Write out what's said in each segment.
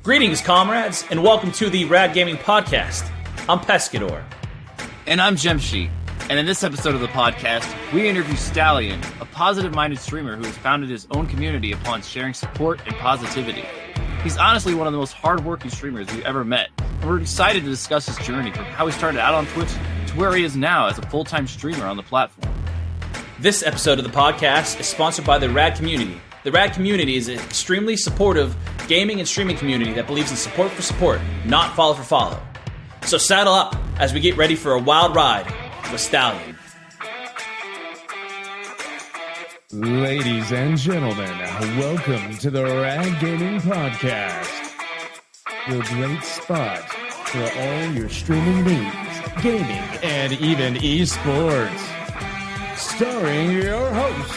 Greetings, comrades, and welcome to the Rad Gaming Podcast. I'm Pescador. And I'm Jemshi. And in this episode of the podcast, we interview Stallion, a positive-minded streamer who has founded his own community upon sharing support and positivity. He's honestly one of the most hard-working streamers we've ever met, and we're excited to discuss his journey from how he started out on Twitch to where he is now as a full-time streamer on the platform. This episode of the podcast is sponsored by the Rad Community. The Rad Community is an extremely supportive gaming and streaming community that believes in support for support, not follow for follow. So saddle up as we get ready for a wild ride with Stallion. Ladies and gentlemen, welcome to the Rad Gaming Podcast, your great spot for all your streaming needs, gaming, and even esports. Starring your hosts,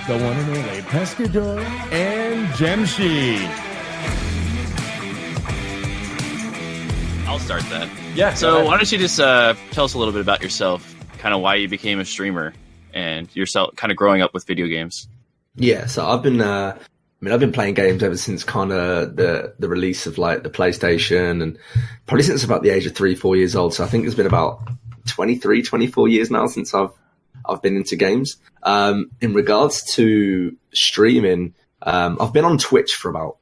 the one and only Pescador and Jemshi. I'll start that. Yeah. So why don't you just tell us a little bit about yourself, kind of why you became a streamer, and yourself kind of growing up with video games. Yeah, so I've been playing games ever since kind of the release of like the PlayStation, and probably since about the age of 3-4 years old. So I think it's been about 24 years now since I've been into games. In regards to streaming, I've been on Twitch for about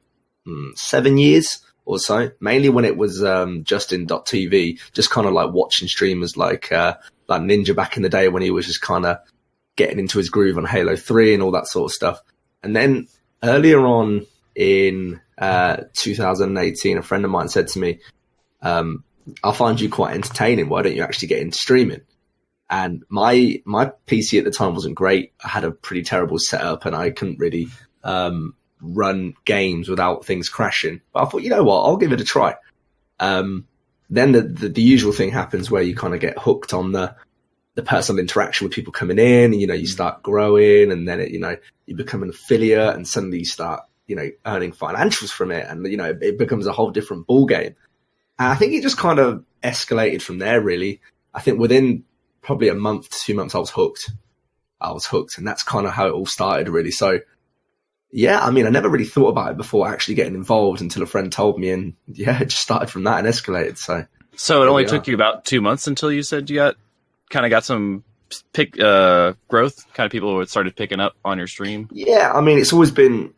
7 years or so, mainly when it was Justin.tv, just kind of like watching streamers like Ninja back in the day when he was just kind of getting into his groove on Halo 3 and all that sort of stuff. And then earlier on in 2018, a friend of mine said to me, I find you quite entertaining. Why don't you actually get into streaming? And my PC at the time wasn't great. I had a pretty terrible setup and I couldn't really run games without things crashing. But I thought, you know what, I'll give it a try. Then the usual thing happens where you kind of get hooked on the personal interaction with people coming in, and, you start growing, and then you become an affiliate, and suddenly you start, earning financials from it. And, it becomes a whole different ball game. And I think it just kind of escalated from there, really. I think within probably a month to 2 months, I was hooked. And that's kind of how it all started, really. So, yeah, I never really thought about it before actually getting involved until a friend told me, and yeah, it just started from that and escalated. So it only took you about 2 months until you said you got some growth, kind of people started picking up on your stream? Yeah, it's always been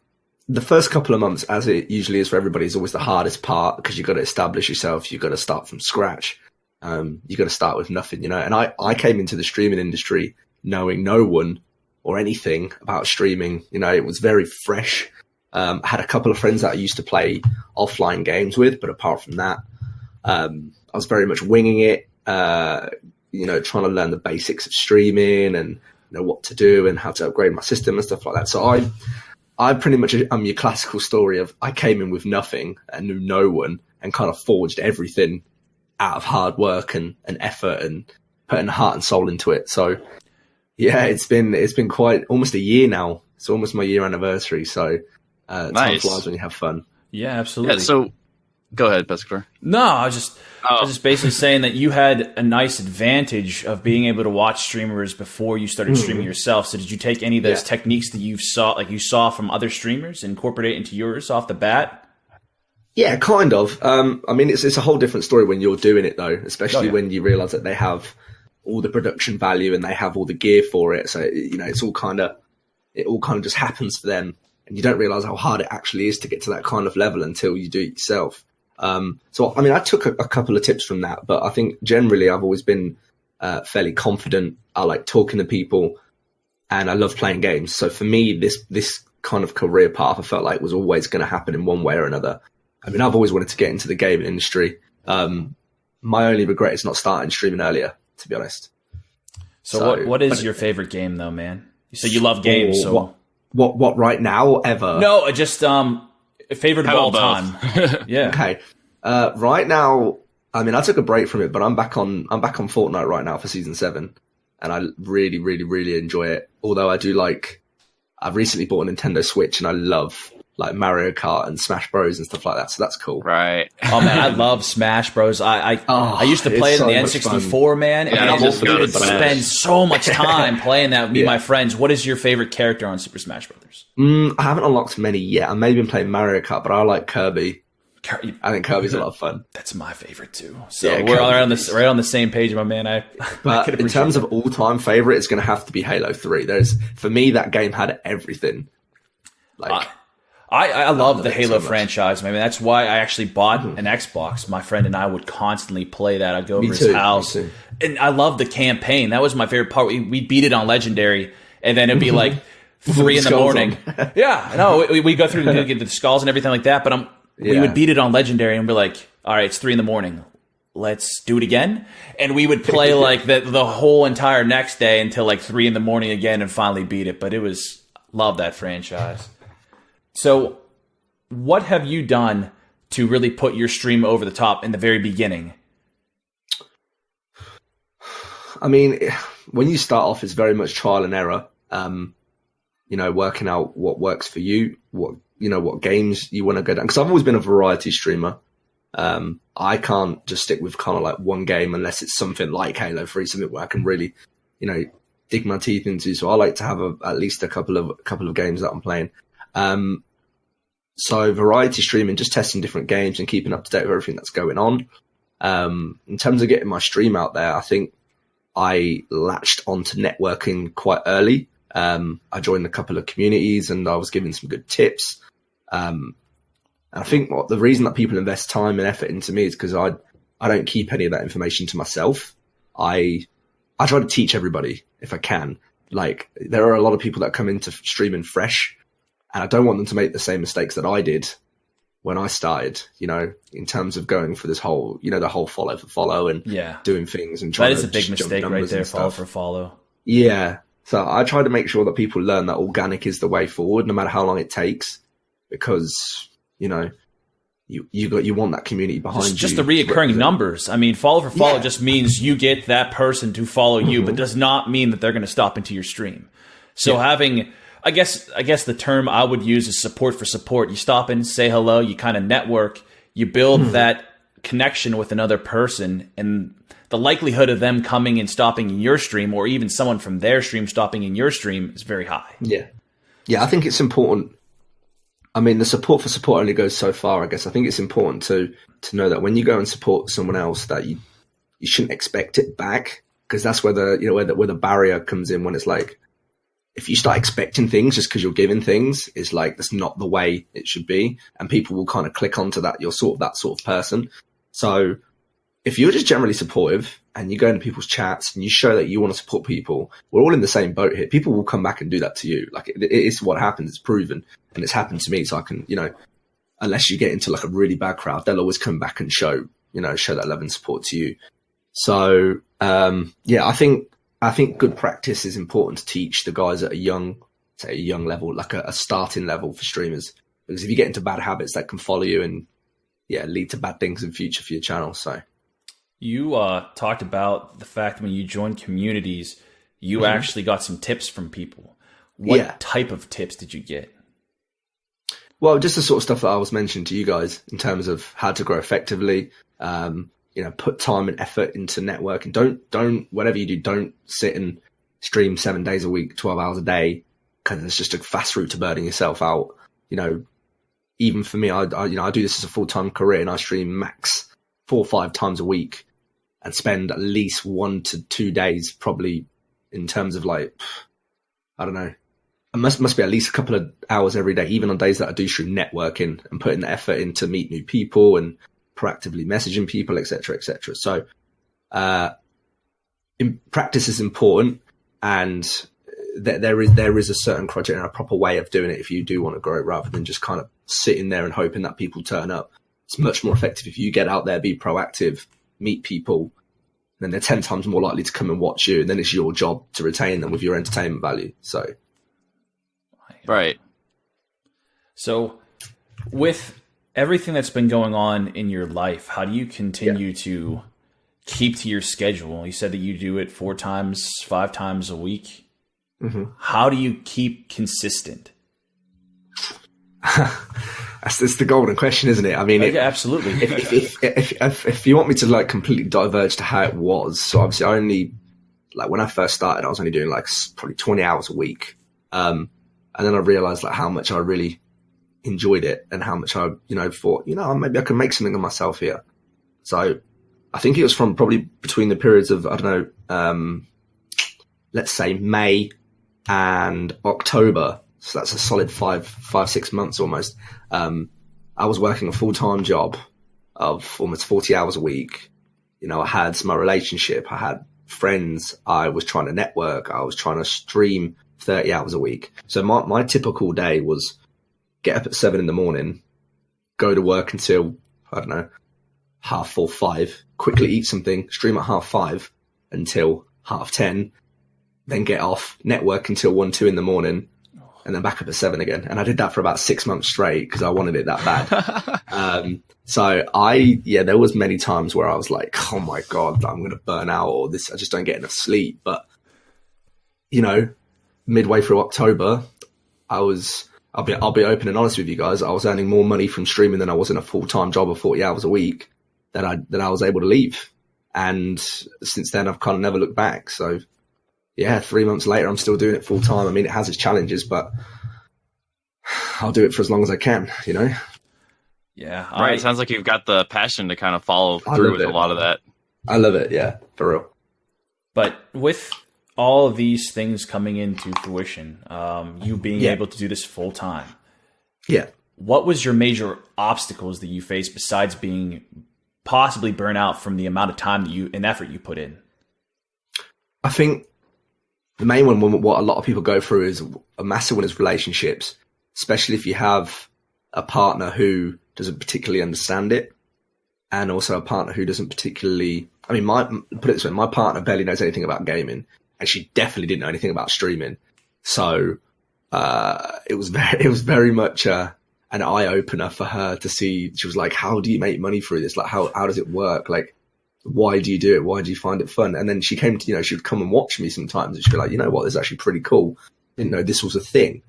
the first couple of months, as it usually is for everybody, is always the hardest part, because you've got to establish yourself, you've got to start from scratch. You got to start with nothing, and I came into the streaming industry knowing no one or anything about streaming. It was very fresh. I had a couple of friends that I used to play offline games with, but apart from that, I was very much winging it, trying to learn the basics of streaming and what to do and how to upgrade my system and stuff like that. So I pretty much am your classical story of I came in with nothing and knew no one and kind of forged everything out of hard work and effort and putting heart and soul into it. So yeah, it's been quite almost a year now. It's almost my year anniversary. So nice. Time flies when you have fun. Yeah, absolutely. Yeah, so go ahead, Pescador. No, I was just basically saying that you had a nice advantage of being able to watch streamers before you started streaming yourself. So did you take any of those techniques that you saw from other streamers and incorporate it into yours off the bat? Yeah, kind of. It's a whole different story when you're doing it, though, especially when you realize that they have all the production value and they have all the gear for it. So, it all kind of just happens for them. And you don't realize how hard it actually is to get to that kind of level until you do it yourself. I took a couple of tips from that, but I think generally I've always been fairly confident. I like talking to people and I love playing games. So for me, this kind of career path, I felt like was always going to happen in one way or another. I've always wanted to get into the gaming industry. My only regret is not starting streaming earlier, to be honest. So what is your favorite game, though, man? So you love games. So what right now, ever? No, just favorite of all time. Yeah. Okay. Right now, I took a break from it, but I'm back on Fortnite right now for season 7, and I really, really, really enjoy it. Although I've recently bought a Nintendo Switch, and I love like Mario Kart and Smash Bros and stuff like that. So that's cool. Right. Oh man, I love Smash Bros. I used to play it in the N64, man. And I would spend so much time playing that with me and my friends. What is your favorite character on Super Smash Brothers? I haven't unlocked many yet. I've maybe been playing Mario Kart, but I like Kirby. I think Kirby's a lot of fun. That's my favorite too. So yeah, we're all right on the same page, my man. But in terms of all-time favorite, it's going to have to be Halo 3. For me, that game had everything. Like, I love the Halo franchise. I mean, that's why I actually bought an Xbox. My friend and I would constantly play that. I'd go over his house, and I loved the campaign. That was my favorite part. We beat it on Legendary, and then it'd be like 3 in the morning. Yeah, no, we go through and get the skulls and everything like that. But we would beat it on Legendary, and we're like, all right, it's 3 in the morning. Let's do it again. And we would play like the whole entire next day until like 3 in the morning again, and finally beat it. But love that franchise. So, what have you done to really put your stream over the top in the very beginning? I mean, when you start off, it's very much trial and error. Working out what works for you, what games you want to go down. Because I've always been a variety streamer. I can't just stick with kind of like one game unless it's something like Halo 3, something where I can really, dig my teeth into. So I like to have at least a couple of games that I'm playing. So variety streaming, just testing different games and keeping up to date with everything that's going on. In terms of getting my stream out there, I think I latched onto networking quite early. I joined a couple of communities and I was given some good tips. And I think the reason that people invest time and effort into me is because I don't keep any of that information to myself. I try to teach everybody if I can. Like, there are a lot of people that come into streaming fresh, and I don't want them to make the same mistakes that I did when I started, in terms of going for this whole, the whole follow for follow and doing things and trying to that is a big mistake right there, follow for follow. Yeah. So I try to make sure that people learn that organic is the way forward, no matter how long it takes, because, you want that community behind you. Just the reoccurring numbers. I mean, follow for follow just means you get that person to follow you, but does not mean that they're going to stop into your stream. So having, I guess the term I would use is support for support. You stop in, say hello, you kind of network, you build that connection with another person, and the likelihood of them coming and stopping in your stream, or even someone from their stream stopping in your stream, is very high. Yeah. Yeah, I think it's important. I mean, the support for support only goes so far, I guess. I think it's important to know that when you go and support someone else, that you shouldn't expect it back, because that's where the barrier comes in, when it's like, if you start expecting things just because you're giving things, it's like, that's not the way it should be. And people will kind of click onto that. You're sort of that sort of person. So if you're just generally supportive and you go into people's chats and you show that you want to support people, we're all in the same boat here. People will come back and do that to you. Like, it is what happens. It's proven, and it's happened to me. So I can, unless you get into like a really bad crowd, they'll always come back and show that love and support to you. So, I think good practice is important to teach the guys at a young level, like a starting level for streamers, because if you get into bad habits, that can follow you and lead to bad things in future for your channel. So you talked about the fact that when you joined communities, you actually got some tips from people. What type of tips did you get? Well, just the sort of stuff that I was mentioning to you guys in terms of how to grow effectively. Put time and effort into networking. Don't whatever you do, don't sit and stream 7 days a week, 12 hours a day, because it's just a fast route to burning yourself out. Even for me, I do this as a full-time career, and I stream max 4 or 5 times a week and spend at least 1 to 2 days, probably, in terms of like, I don't know, it must be at least a couple of hours every day, even on days that I do stream networking and putting the effort in to meet new people and proactively messaging people, etc., etc. So, practice is important, and there is a certain criteria and a proper way of doing it if you do want to grow it, rather than just kind of sitting there and hoping that people turn up. It's much more effective if you get out there, be proactive, meet people, then they're 10 times more likely to come and watch you, and then it's your job to retain them with your entertainment value. So, right. So, with everything that's been going on in your life, how do you continue to keep to your schedule? You said that you do it 4 times, 5 times a week. How do you keep consistent? That's the golden question, isn't it? I mean, absolutely. If you want me to like completely diverge to how it was, so obviously I only, like when I first started, I was only doing like probably 20 hours a week. And then I realized like how much I really enjoyed it and how much I, thought, maybe I can make something of myself here. So I think it was from probably between the periods of, I don't know, let's say May and October. So that's a solid 6 months almost. I was working a full-time job of almost 40 hours a week. I had my relationship, I had friends, I was trying to network, I was trying to stream 30 hours a week. So my typical day was get up at 7 a.m, go to work until, I don't know, 4:30, 5, quickly eat something, stream at 5:30 until 10:30, then get off, network until 1, 2 a.m, and then back up at 7 again. And I did that for about 6 months straight because I wanted it that bad. So there was many times where I was like, oh my God, I'm going to burn out, or this, I just don't get enough sleep. But, midway through October, I'll be open and honest with you guys. I was earning more money from streaming than I was in a full-time job of 40 hours a week that I was able to leave. And since then, I've kind of never looked back. So yeah, 3 months later, I'm still doing it full time. I mean, it has its challenges, but I'll do it for as long as I can, Yeah. Right. It sounds like you've got the passion to kind of follow through with a lot of that. I love it. Yeah, for real. But with all of these things coming into fruition, you being able to do this full time. Yeah. What was your major obstacles that you faced besides being possibly burnt out from the amount of time and effort you put in? I think the main one, what a lot of people go through, is a massive one, is relationships, especially if you have a partner who doesn't particularly understand it, and also a partner who doesn't particularly, put it this way, my partner barely knows anything about gaming, and she definitely didn't know anything about streaming. So it was very much an eye opener for her to see. She was like, how do you make money through this? Like, how does it work? Like, why do you do it? Why do you find it fun? And then she came to, she would come and watch me sometimes, and she'd be like, you know what, this is actually pretty cool. Didn't know this was a thing.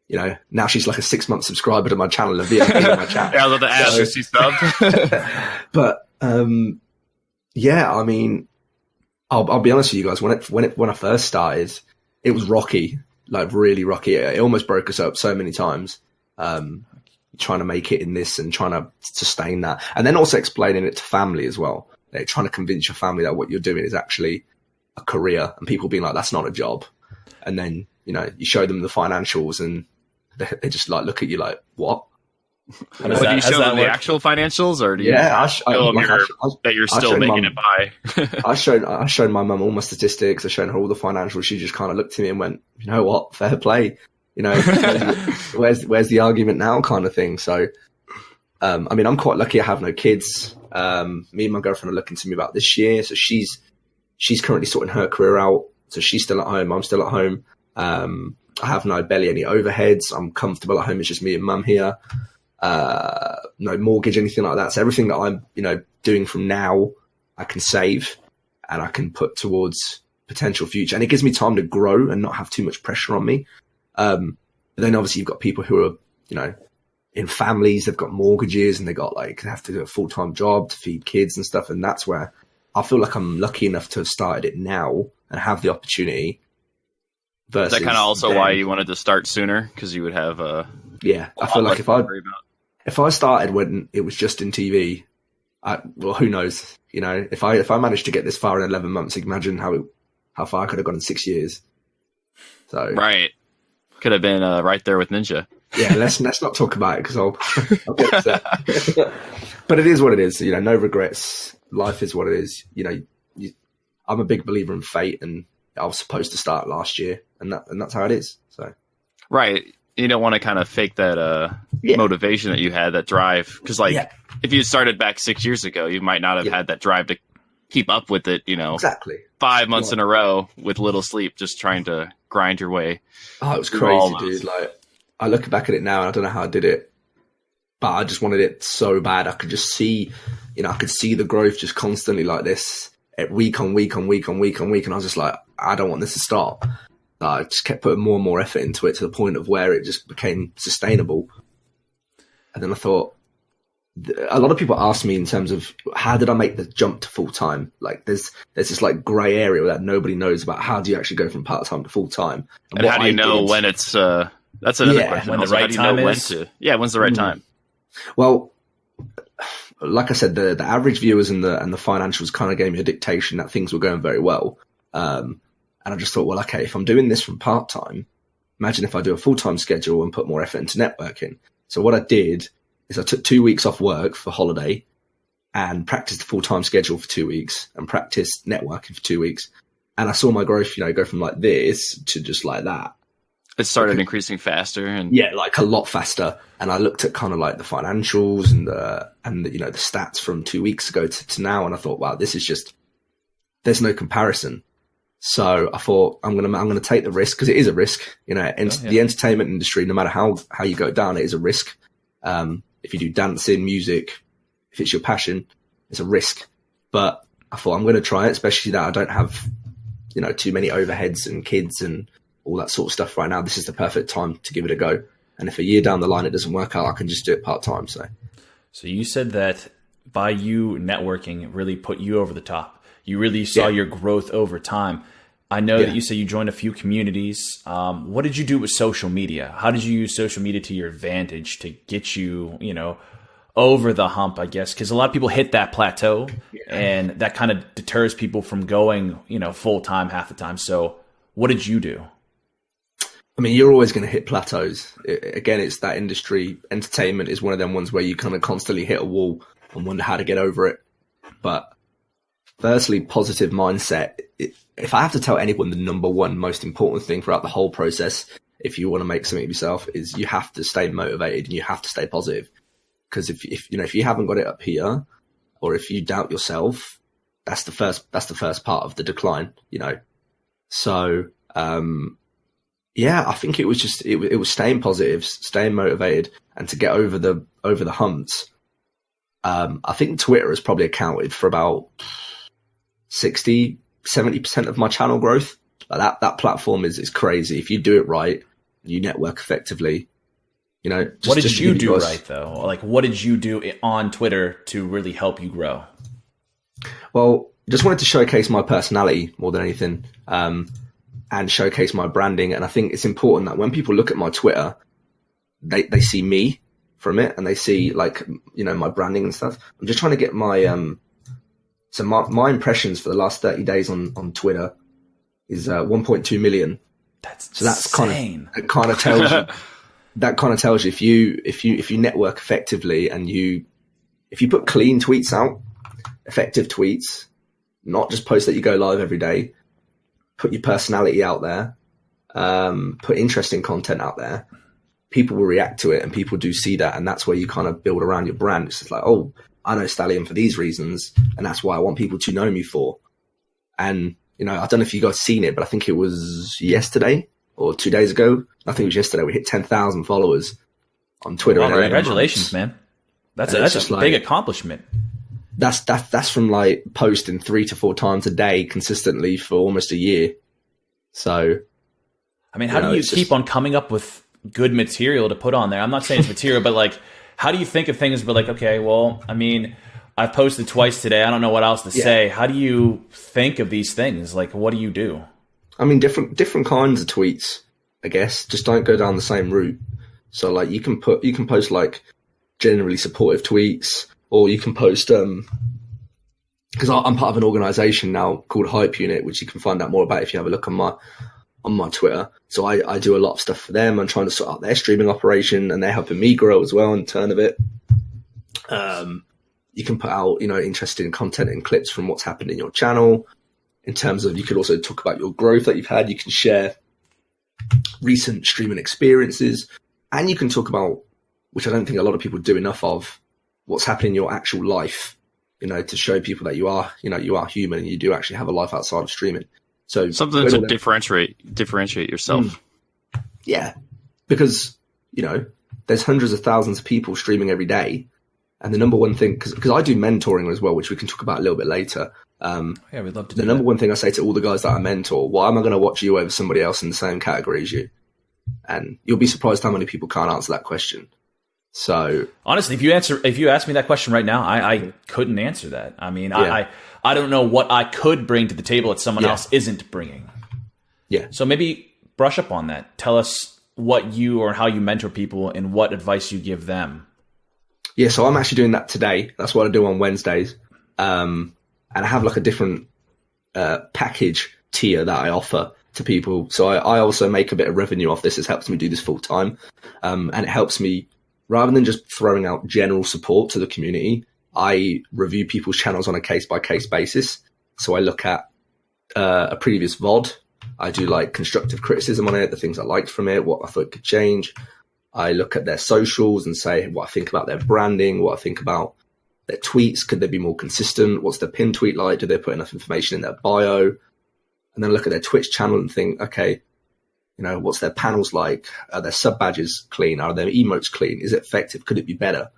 Now she's like a 6-month subscriber to my channel and VIP on my channel. Yeah, I love the ask if she subbed. But I'll be honest with you guys. When I first started, it was rocky, like really rocky. It almost broke us up so many times. Trying to make it in this and trying to sustain that, and then also explaining it to family as well. Like, trying to convince your family that what you're doing is actually a career, and people being like, "That's not a job." And then you show them the financials, and they just like look at you like, "What?" Do you show them the actual financials, or do you show them that you're still making it by? I showed my mum all my statistics. I showed her all the financials. She just kind of looked at me and went, "You know what? Fair play. Where's the argument now?" kind of thing. So, I'm quite lucky. I have no kids. Me and my girlfriend are looking to move out this year. So she's currently sorting her career out. So she's still at home. I'm still at home. I have barely any overheads. I'm comfortable at home. It's just me and mum here. No mortgage, anything like that. So everything that I'm, doing from now, I can save and I can put towards potential future. And it gives me time to grow and not have too much pressure on me. But then obviously you've got people who are, in families, they've got mortgages and they have to do a full-time job to feed kids and stuff. And that's where I feel like I'm lucky enough to have started it now and have the opportunity. Is that kind of also why you wanted to start sooner? Because you would have I feel like if I started when it was just in TV, who knows? If I managed to get this far in 11 months, imagine how far I could have gone in 6 years. So right, could have been right there with Ninja. Yeah, let's not talk about it because I'll get upset. But it is what it is. No regrets. Life is what it is. I'm a big believer in fate, and I was supposed to start last year, and that's how it is. So right. You don't want to kind of fake that motivation that you had, that drive. Because, if you started back 6 years ago, you might not have had that drive to keep up with it, Exactly. 5 months in a row with little sleep, just trying to grind your way. Oh, it was crazy, dude. Like, I look back at it now, and I don't know how I did it. But I just wanted it so bad. I could just see, I could see the growth just constantly like this, week on week on week on week on week. And I was just like, I don't want this to stop. I just kept putting more and more effort into it to the point of where it just became sustainable. And then I thought, a lot of people ask me in terms of how did I make the jump to full time? Like there's this like grey area that nobody knows about. How do you actually go from part time to full time? And how do you know when it's That's another Yeah. question. When the Also, right how do you time know when is? to? Yeah, when's the right time? Well, like I said, the average viewers and the financials kind of gave me a dictation that things were going very well. And I just thought, well, okay, if I'm doing this from part-time, imagine if I do a full-time schedule and put more effort into networking. So what I did is I took 2 weeks off work for holiday and practiced a full-time schedule for 2 weeks and practiced networking for 2 weeks. And I saw my growth, go from like this to just like that. It started increasing faster, and Yeah, like a lot faster. And I looked at kind of like the financials and the stats from 2 weeks ago to now, and I thought, wow, this is just, there's no comparison. So I thought I'm gonna take the risk, because it is a risk. The entertainment industry, no matter how you go down, it is a risk. If you do dancing, music, if it's your passion, it's a risk. But I thought I'm going to try it, especially that I don't have too many overheads and kids and all that sort of stuff right now. This is the perfect time to give it a go. And if a year down the line it doesn't work out, I can just do it part-time. So you said that by you networking, it really put you over the top. You really saw your growth over time. I know that you said you joined a few communities. What did you do with social media? How did you use social media to your advantage to get you, over the hump, I guess? Because a lot of people hit that plateau, and that kind of deters people from going, full-time half the time. So what did you do? I mean, you're always going to hit plateaus. Again, it's that industry. Entertainment is one of them ones where you kind of constantly hit a wall and wonder how to get over it. But firstly, positive mindset. If I have to tell anyone the number one most important thing throughout the whole process, if you want to make something of yourself, is you have to stay motivated and you have to stay positive. Because if you haven't got it up here, or if you doubt yourself, that's the first part of the decline. So I think it was just it was staying positive, staying motivated, and to get over the humps. I think Twitter has probably accounted for about 60-70% of my channel growth. Like that platform is crazy. If you do it right, you network effectively. What did you do right though? Like, what did you do on Twitter to really help you grow? Well, just wanted to showcase my personality more than anything, and showcase my branding. And I think it's important that when people look at my Twitter, they see me from it, and they see my branding and stuff. I'm just trying to get my my impressions for the last 30 days on Twitter is 1.2 million. That's insane. That kind of tells you. That kind of tells you if you network effectively, and if you put clean tweets out, effective tweets, not just posts that you go live every day, put your personality out there, put interesting content out there, people will react to it, and people do see that, and that's where you kind of build around your brand. It's just like, oh, I know Stallion for these reasons, and that's why I want people to know me for. And I don't know if you guys seen it, but I think it was yesterday or 2 days ago. I think it was yesterday. We hit 10,000 followers on Twitter. Well, congratulations, man. That's a big accomplishment. That's from like posting 3 to 4 times a day consistently for almost a year. So, I mean, how do you keep on coming up with good material to put on there? I'm not saying it's material, but like, how do you think of things? But like, okay, well, I mean, I've posted twice today. I don't know what else to say. How do you think of these things? Like, what do you do? I mean, different kinds of tweets, I guess. Just don't go down the same route. So like you can post like generally supportive tweets, or you can post because I'm part of an organization now called Hype Unit, which you can find out more about if you have a look on my Twitter. So I do a lot of stuff for them. I'm trying to sort out their streaming operation, and they're helping me grow as well in turn of it. You can put out, interesting content and clips from what's happened in your channel. In terms of, you could also talk about your growth that you've had. You can share recent streaming experiences, and you can talk about, which I don't think a lot of people do enough of, what's happening in your actual life, to show people that you are human and you do actually have a life outside of streaming. So something to differentiate yourself. Yeah, because, there's hundreds of thousands of people streaming every day. And the number one thing, because I do mentoring as well, which we can talk about a little bit later. We'd love to do the number one thing I say to all the guys that I mentor, why am I going to watch you over somebody else in the same category as you? And you'll be surprised how many people can't answer that question. So honestly, if you ask me that question right now, I couldn't answer that. I mean, I don't know what I could bring to the table that someone else isn't bringing. Yeah. So maybe brush up on that. Tell us what you or how you mentor people and what advice you give them? Yeah, so I'm actually doing that today. That's what I do on Wednesdays. And I have like a different package tier that I offer to people. So I also make a bit of revenue off this. It helps me do this full time. And it helps me, rather than just throwing out general support to the community, I review people's channels on a case-by-case basis. So I look at a previous VOD. I do like constructive criticism on it, the things I liked from it, what I thought could change. I look at their socials and say what I think about their branding, what I think about their tweets. Could they be more consistent? What's their pin tweet like? Do they put enough information in their bio? And then look at their Twitch channel and think, okay, what's their panels like? Are their sub badges clean? Are their emotes clean? Is it effective? Could it be better?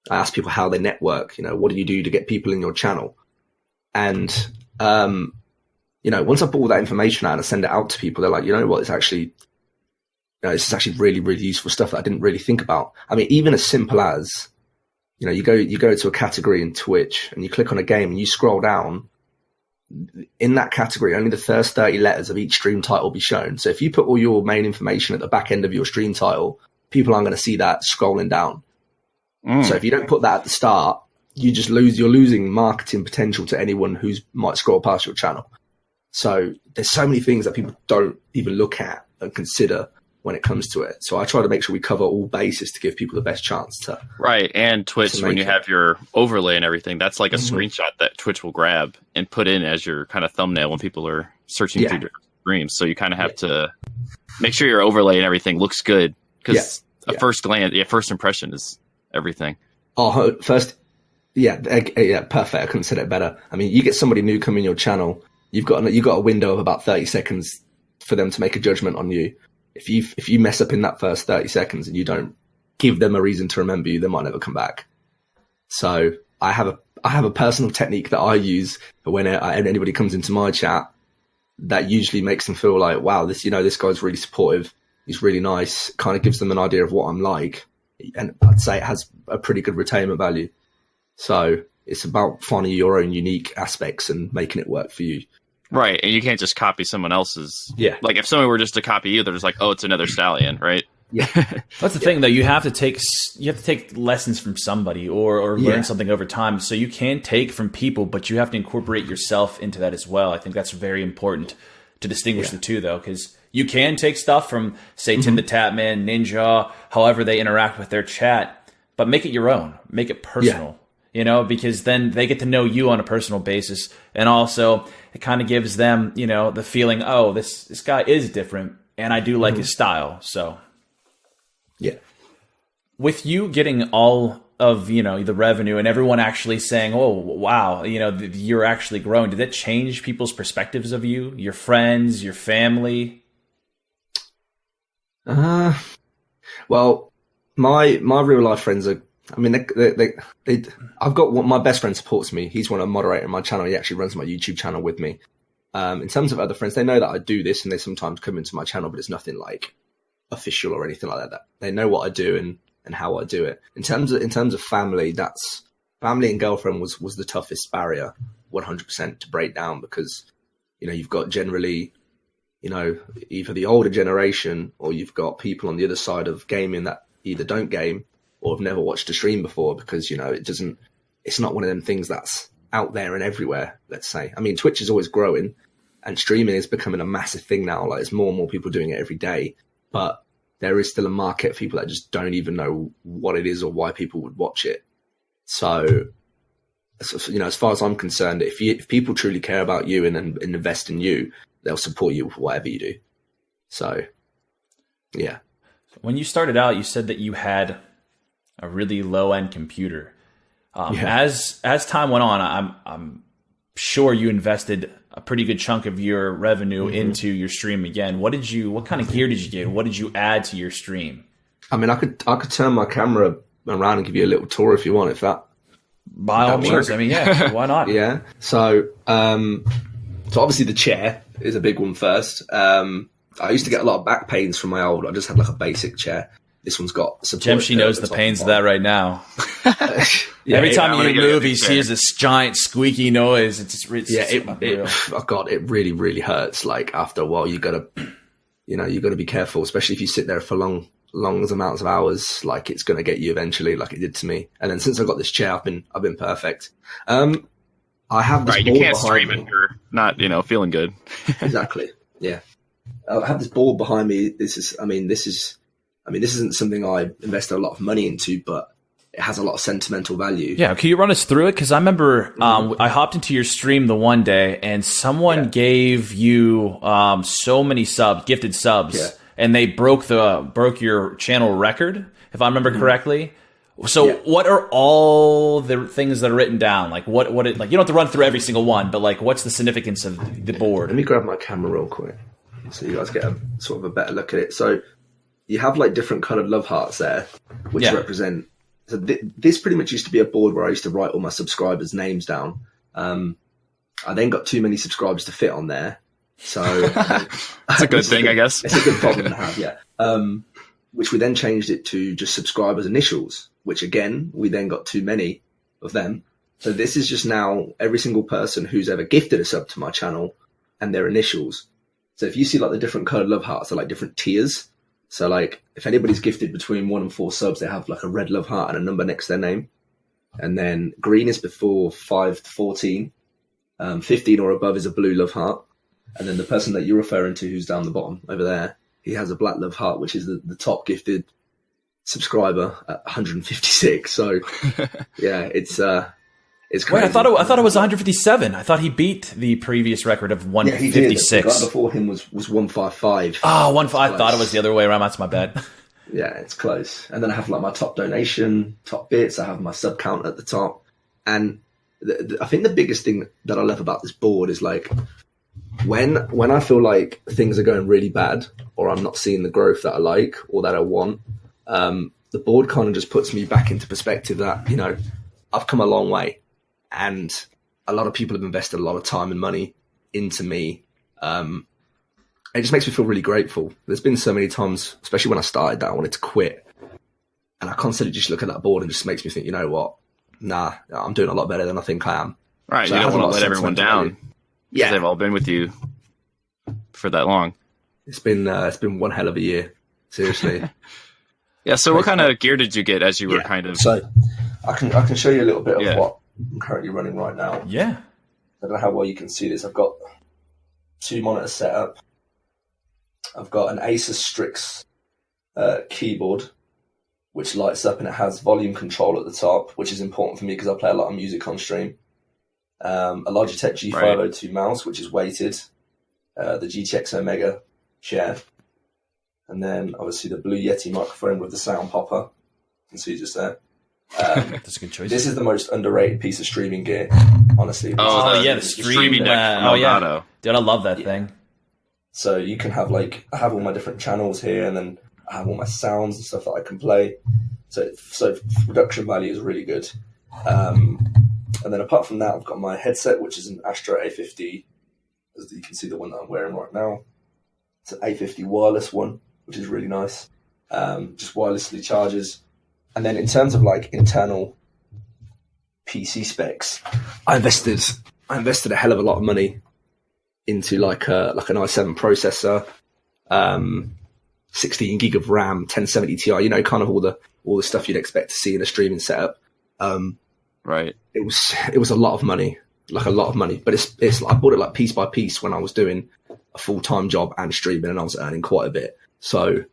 I ask people how they network. What do you do to get people in your channel? And, once I put all that information out and I send it out to people, they're like, you know what, it's actually, this is actually really, really useful stuff that I didn't really think about. I mean, even as simple as, you go to a category in Twitch and you click on a game and you scroll down. In that category, only the first 30 letters of each stream title will be shown. So if you put all your main information at the back end of your stream title, people aren't going to see that scrolling down. So if you don't put that at the start, you're losing marketing potential to anyone who's might scroll past your channel. So there's so many things that people don't even look at and consider when it comes to it. So I try to make sure we cover all bases to give people the best chance to. Right. And Twitch, when you have your overlay and everything, that's like a screenshot that Twitch will grab and put in as your kind of thumbnail when people are searching through your streams. So you kind of have to make sure your overlay and everything looks good, because first glance, first impression is everything. Oh, perfect. I couldn't say it better. I mean, you get somebody new coming in your channel, you've got a window of about 30 seconds for them to make a judgment on you. If you mess up in that first 30 seconds and you don't give them a reason to remember you, they might never come back. So I have a personal technique that I use for when anybody comes into my chat that usually makes them feel like, wow, this guy's really supportive. He's really nice. Kind of gives them an idea of what I'm like. And I'd say it has a pretty good retainment value. So it's about finding your own unique aspects and making it work for you. Right, and you can't just copy someone else's. Yeah. Like, if someone were just to copy you, they're just like, oh, it's another Stallion, right? Yeah. That's the thing, though. You have to take lessons from somebody or learn something over time. So you can take from people, but you have to incorporate yourself into that as well. I think that's very important to distinguish the two, though, because you can take stuff from, say, Tim the Tatman, Ninja, however they interact with their chat, but make it your own. Make it personal. Because then they get to know you on a personal basis. And also it kind of gives them, the feeling, oh, this guy is different and I do like his style. So yeah, with you getting all of, the revenue and everyone actually saying, oh, wow, you're actually growing. Did that change people's perspectives of you, your friends, your family? Well, my real life friends are, I mean, I've got my best friend supports me. He's one of the moderators on my channel. He actually runs my YouTube channel with me. In terms of other friends, they know that I do this and they sometimes come into my channel, but it's nothing like official or anything like that. They know what I do and how I do it. In terms of family, that's family and girlfriend was the toughest barrier, 100% to break down, because, you've got generally, either the older generation or you've got people on the other side of gaming that either don't game or have never watched a stream before, because, it's not one of them things that's out there and everywhere, let's say. I mean, Twitch is always growing and streaming is becoming a massive thing now. Like, there's more and more people doing it every day, but there is still a market of people that just don't even know what it is or why people would watch it. So, as far as I'm concerned, if people truly care about you and invest in you, they'll support you with whatever you do. So, yeah. When you started out, you said that you had a really low-end computer. As time went on, I'm sure you invested a pretty good chunk of your revenue into your stream again. What kind of gear did you get? What did you add to your stream? I mean, I could turn my camera around and give you a little tour if you want, if that. By all means. I mean, yeah, why not? Yeah. So obviously the chair is a big one first. I used to get a lot of back pains from my old. I just had like a basic chair. This one's got support. She knows the pains of that right now. Every time you move, he hears this giant squeaky noise. It's it really, really hurts. Like, after a while, you gotta you've got to be careful, especially if you sit there for long amounts of hours. Like, it's going to get you eventually, like it did to me. And then since I got this chair, I've been perfect. I have this board you can't behind stream me. if you're not, feeling good. Exactly. Yeah. I have this board behind me. This isn't something I invested a lot of money into, but it has a lot of sentimental value. Yeah, can you run us through it? Because I remember I hopped into your stream the one day, and someone gave you so many gifted subs, and they broke your channel record, if I remember correctly. So what are all the things that are written down? Like what you don't have to run through every single one, but like what's the significance of the board? Let me grab my camera real quick so you guys get a sort of a better look at it. So you have like different colored love hearts there, which represent. So this pretty much used to be a board where I used to write all my subscribers' names down. I then got too many subscribers to fit on there. So that's a good thing, I guess. It's a good problem to have, yeah. Which we then changed it to just subscribers' initials, which again, we then got too many of them. So this is just now every single person who's ever gifted a sub to my channel and their initials. So if you see like the different colored love hearts, they're like different tiers. So like if anybody's gifted between 1 and 4 subs, they have like a red love heart and a number next to their name. And then green is before 5 to 14. 15 or above is a blue love heart. And then the person that you're referring to, who's down the bottom over there, he has a black love heart, which is the top gifted subscriber at 156. So yeah, it's crazy. Wait, I thought it was 157. I thought he beat the previous record of 156. Yeah, the guy before him was 155. Oh, I thought it was the other way around. That's my bad. Yeah, it's close. And then I have like my top donation, top bits. I have my sub count at the top. And I think the biggest thing that I love about this board is like when I feel like things are going really bad or I'm not seeing the growth that I like or that I want, the board kind of just puts me back into perspective that, I've come a long way. And a lot of people have invested a lot of time and money into me. It just makes me feel really grateful. There's been so many times, especially when I started, that I wanted to quit. And I constantly just look at that board and just makes me think, you know what? Nah, I'm doing a lot better than I think I am. Right, So you it don't has a want lot to of let everyone sentimental down. value. Yeah, they've all been with you for that long. It's been one hell of a year, seriously. Yeah. So, what kind of gear did you get as you were kind of? So, I can show you a little bit of what I'm currently running right now. Yeah. I don't know how well you can see this. I've got 2 monitors set up. I've got an Asus Strix keyboard, which lights up and it has volume control at the top, which is important for me because I play a lot of music on stream. A Logitech G502 mouse, which is weighted. The GTX Omega chair. And then obviously the Blue Yeti microphone with the sound popper. You can see just there. That's a good choice. This is the most underrated piece of streaming gear, honestly. The streaming deck from yeah. Elgato. Dude, I love that thing. So you can have I have all my different channels here, and then I have all my sounds and stuff that I can play. So production value is really good. And then apart from that, I've got my headset, which is an Astro A50, as you can see the one that I'm wearing right now. It's an A50 wireless one, which is really nice. Just wirelessly charges. And then in terms of internal PC specs, I invested a hell of a lot of money into an i7 processor, 16 gig of RAM, 1070 Ti. Kind of all the stuff you'd expect to see in a streaming setup. Right. It was a lot of money, but it's I bought it piece by piece when I was doing a full-time job and streaming, and I was earning quite a bit. So,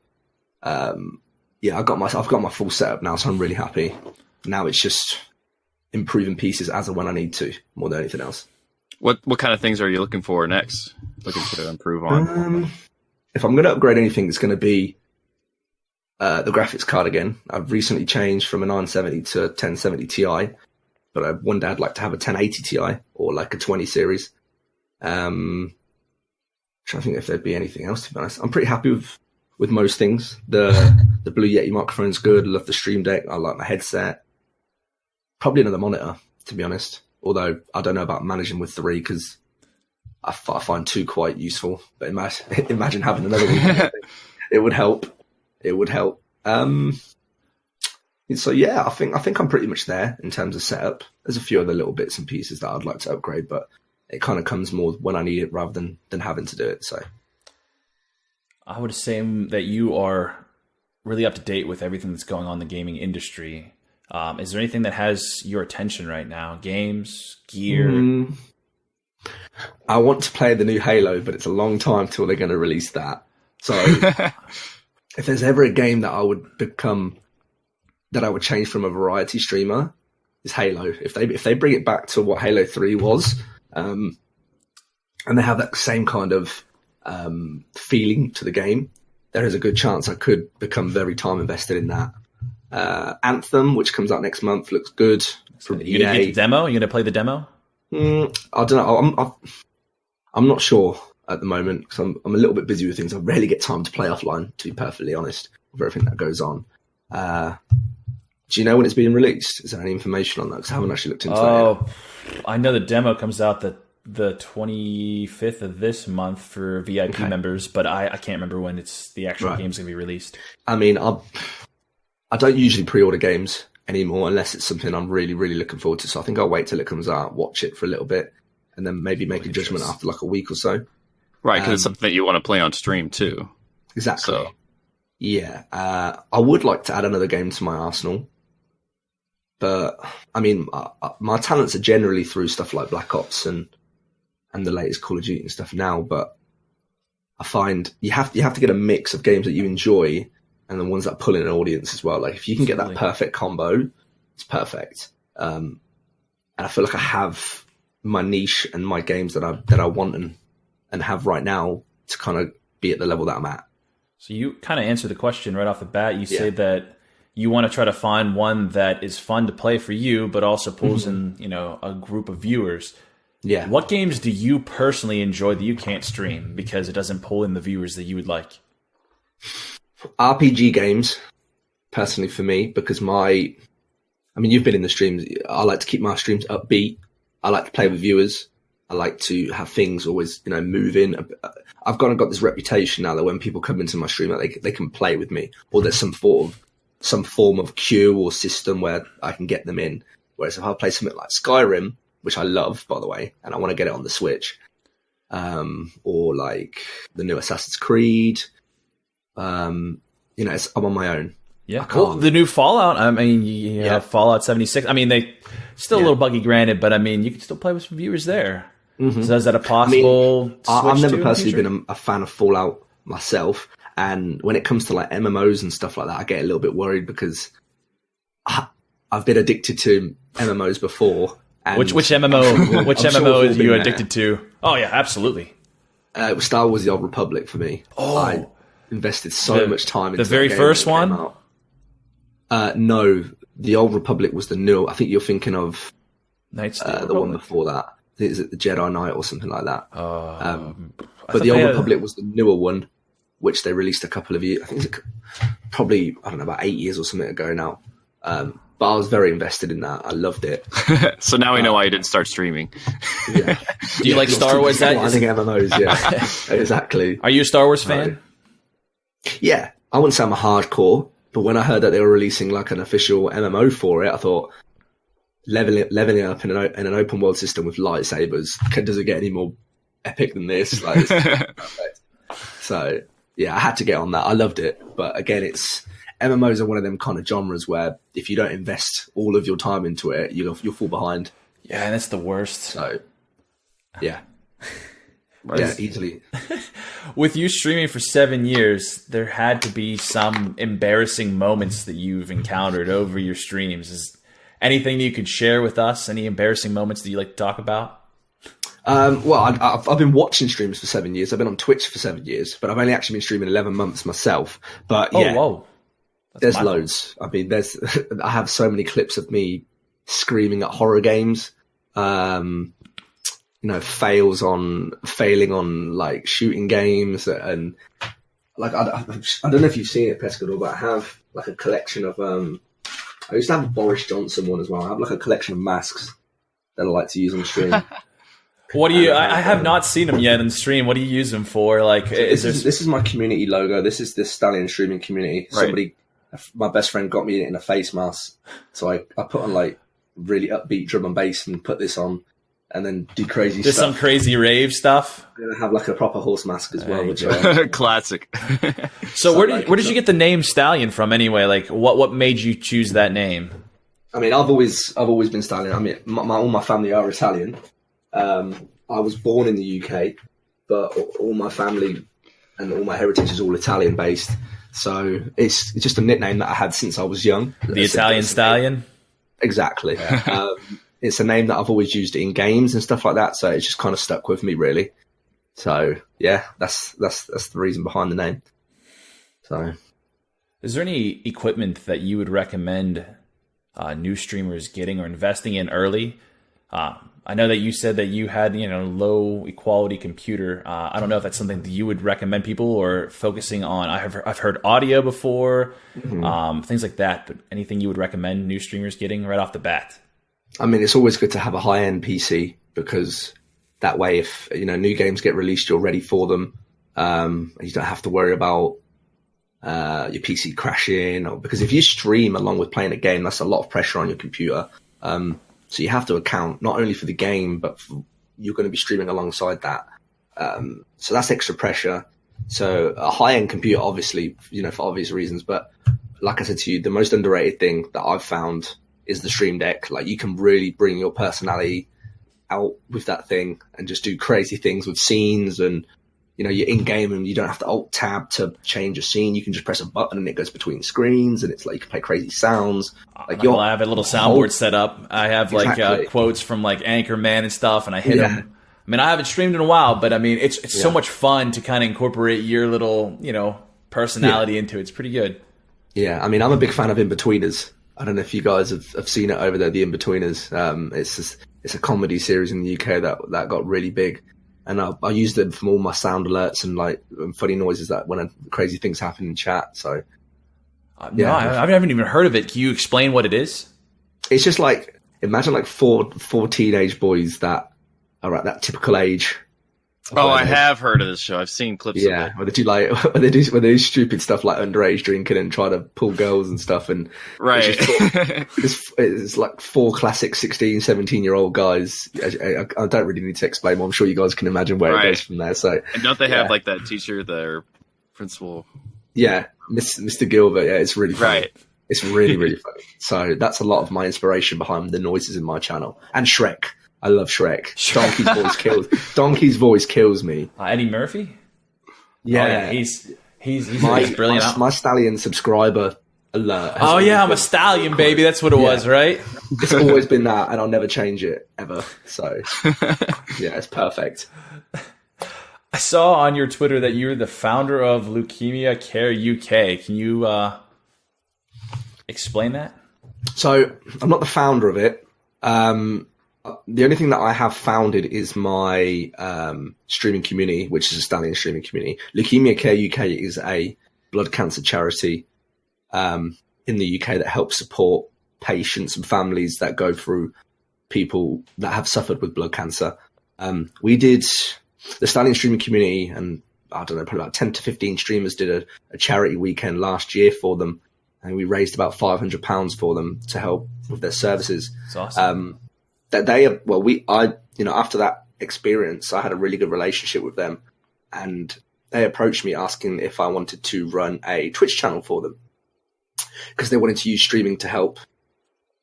I've got my full setup now, so I'm really happy. Now it's just improving pieces as and when I need to, more than anything else. What kind of things are you looking for next? Looking to improve on? If I'm going to upgrade anything, it's going to be the graphics card again. I've recently changed from a 970 to a 1070 Ti, but one day I'd like to have a 1080 Ti or a 20 series. Trying to think if there'd be anything else, to be honest. I'm pretty happy with most things. The Blue Yeti microphone's good. I love the Stream Deck. I like my headset. Probably another monitor, to be honest. Although I don't know about managing with 3 because I find 2 quite useful. But imagine having another one. It would help. So yeah, I think I'm pretty much there in terms of setup. There's a few other little bits and pieces that I'd like to upgrade, but it kind of comes more when I need it rather than having to do it. So I would assume that you are really up to date with everything that's going on in the gaming industry. Is there anything that has your attention right now? Games, gear? I want to play the new Halo, but it's a long time till they're going to release that. So if there's ever a game that I would change from a variety streamer, is Halo. If they bring it back to what Halo 3 was, and they have that same kind of feeling to the game, there is a good chance I could become very time invested in that. Anthem, which comes out next month, looks good. From You gonna get the demo? You gonna play the demo? I don't know. I'm not sure at the moment because I'm a little bit busy with things. I rarely get time to play offline, to be perfectly honest, with everything that goes on. Do you know when it's being released? Is there any information on that? Because I haven't actually looked into that yet. I know the demo comes out the 25th of this month for VIP members, but I can't remember when the actual game's going to be released. I mean, I don't usually pre-order games anymore unless it's something I'm really, really looking forward to. So I think I'll wait till it comes out, watch it for a little bit, and then maybe make a judgment after like a week or so. Right, because it's something that you want to play on stream too. Exactly. So. Yeah. I would like to add another game to my arsenal. But, I mean, my talents are generally through stuff like Black Ops and the latest Call of Duty and stuff now. But I find you have to get a mix of games that you enjoy and the ones that pull in an audience as well. Like, if you can get that perfect combo, it's perfect. And I feel like I have my niche and my games that I want and have right now to kind of be at the level that I'm at. So you kind of answered the question right off the bat. You say that you want to try to find one that is fun to play for you, but also pulls in, a group of viewers. Yeah. What games do you personally enjoy that you can't stream because it doesn't pull in the viewers that you would like? RPG games, personally for me, because you've been in the streams. I like to keep my streams upbeat. I like to play with viewers. I like to have things always, move in. I've kind of got this reputation now that when people come into my stream, they can play with me, or there's some form of queue or system where I can get them in. Whereas if I play something like Skyrim, which I love, by the way, and I want to get it on the Switch, or like the new Assassin's Creed, I'm on my own. Yeah, well, the new Fallout. I mean, you have Fallout 76. I mean, they still a little buggy, granted, but I mean, you can still play with some viewers there. Mm-hmm. So is that a possible? I've never personally been a fan of Fallout myself, and when it comes to like MMOs and stuff like that, I get a little bit worried because I've been addicted to MMOs before. And which MMO? Which MMO are you addicted to? Oh yeah, absolutely. Star Wars: The Old Republic for me. Oh, I invested so much time into the very first one. No, The Old Republic was the new. I think you're thinking of the one before that. Is it the Jedi Knight or something like that? But The Old Republic was the newer one, which they released a couple of years. I think it's probably about 8 years or something ago now. But I was very invested in that. I loved it. So now we know why you didn't start streaming. Yeah. Do you like Star Wars? I think MMOs. Yeah, exactly. Are you a Star Wars fan? Yeah, I wouldn't say I'm a hardcore. But when I heard that they were releasing like an official MMO for it, I thought leveling up in an open world system with lightsabers, does it get any more epic than this? Like, it's perfect. So yeah, I had to get on that. I loved it. But again, MMOs are one of them kind of genres where if you don't invest all of your time into it, you'll fall behind. Yeah, that's the worst. So yeah. Yeah, easily. With you streaming for 7 years, there had to be some embarrassing moments that you've encountered over your streams. Is anything you could share with us? Any embarrassing moments that you like to talk about? Well, I've been watching streams for 7 years. I've been on Twitch for 7 years, but I've only actually been streaming 11 months myself. But yeah, whoa. There's loads. I mean, I have so many clips of me screaming at horror games. Failing on like shooting games, and like I don't know if you've seen it, Pescador, but I have like a collection of I used to have a Boris Johnson one as well. I have like a collection of masks that I like to use on the stream. What do you? I have not seen them yet on stream. What do you use them for? Like, this is my community logo. This is the Stallion streaming community. Right. My best friend got me in a face mask, so I put on like really upbeat drum and bass and put this on. and then do crazy Just stuff. some crazy rave stuff. I'm gonna have like a proper horse mask as well. Which Classic. So where did you get the name Stallion from anyway? Like what made you choose that name? I mean, I've always been Stallion. I mean, all my family are Italian. I was born in the UK, but all my family and all my heritage is all Italian based. So it's just a nickname that I had since I was young. The Italian Stallion? Exactly. It's a name that I've always used in games and stuff like that. So it's just kind of stuck with me, really. So yeah, that's the reason behind the name. So, is there any equipment that you would recommend new streamers getting or investing in early? I know that you said that you had, low quality computer. I don't know if that's something that you would recommend people or focusing on. I've heard audio before, things like that. But anything you would recommend new streamers getting right off the bat? I mean, it's always good to have a high end PC because that way, if new games get released, you're ready for them. You don't have to worry about your PC crashing, because if you stream along with playing a game, that's a lot of pressure on your computer. So you have to account not only for the game, but you're going to be streaming alongside that. So that's extra pressure. So a high-end computer, obviously, for obvious reasons. But like I said to you, the most underrated thing that I've found is the Stream Deck. Like, you can really bring your personality out with that thing and just do crazy things with scenes, and you're in game and you don't have to alt tab to change a scene. You can just press a button and it goes between screens, and it's like you can play crazy sounds. Like I have a little soundboard set up. I have like quotes from like Anchorman and stuff, and I hit them. I mean, I haven't streamed in a while, but I mean, it's so much fun to kind of incorporate your little personality into it. It's pretty good. Yeah, I mean, I'm a big fan of In-Betweeners. I don't know if you guys have seen it over there, the In-Betweeners. It's a comedy series in the UK that got really big. And I used them from all my sound alerts and like funny noises that when crazy things happen in chat. So, no, I haven't even heard of it. Can you explain what it is? It's just like, imagine like four teenage boys that are at that typical age. Oh, I have heard of this show. I've seen clips of it. Where they do stupid stuff like underage drinking and try to pull girls and stuff. And right. It's like four classic 16, 17-year-old guys. I don't really need to explain, but I'm sure you guys can imagine where it goes from there. So, and don't they have like that teacher, their principal? Yeah, Mr. Gilbert. Yeah, it's really funny. Right. It's really, really funny. So that's a lot of my inspiration behind the noises in my channel. And Shrek. I love Shrek. Donkey's voice kills me. Eddie Murphy? Yeah. He's brilliant. My Stallion subscriber alert. Oh yeah, I'm a Stallion, baby. That's what it was, right? It's always been that, and I'll never change it, ever. So, yeah, it's perfect. I saw on your Twitter that you're the founder of Leukemia Care UK. Can you explain that? So, I'm not the founder of it. The only thing that I have founded is my streaming community, which is a Stallion streaming community. Leukemia Care UK is a blood cancer charity in the UK that helps support patients and families that go through people that have suffered with blood cancer. We did the Stallion streaming community, and I don't know, probably about 10 to 15 streamers did a charity weekend last year for them, and we raised about £500 for them to help with their services. That's awesome. After that experience, I had a really good relationship with them, and they approached me asking if I wanted to run a Twitch channel for them because they wanted to use streaming to help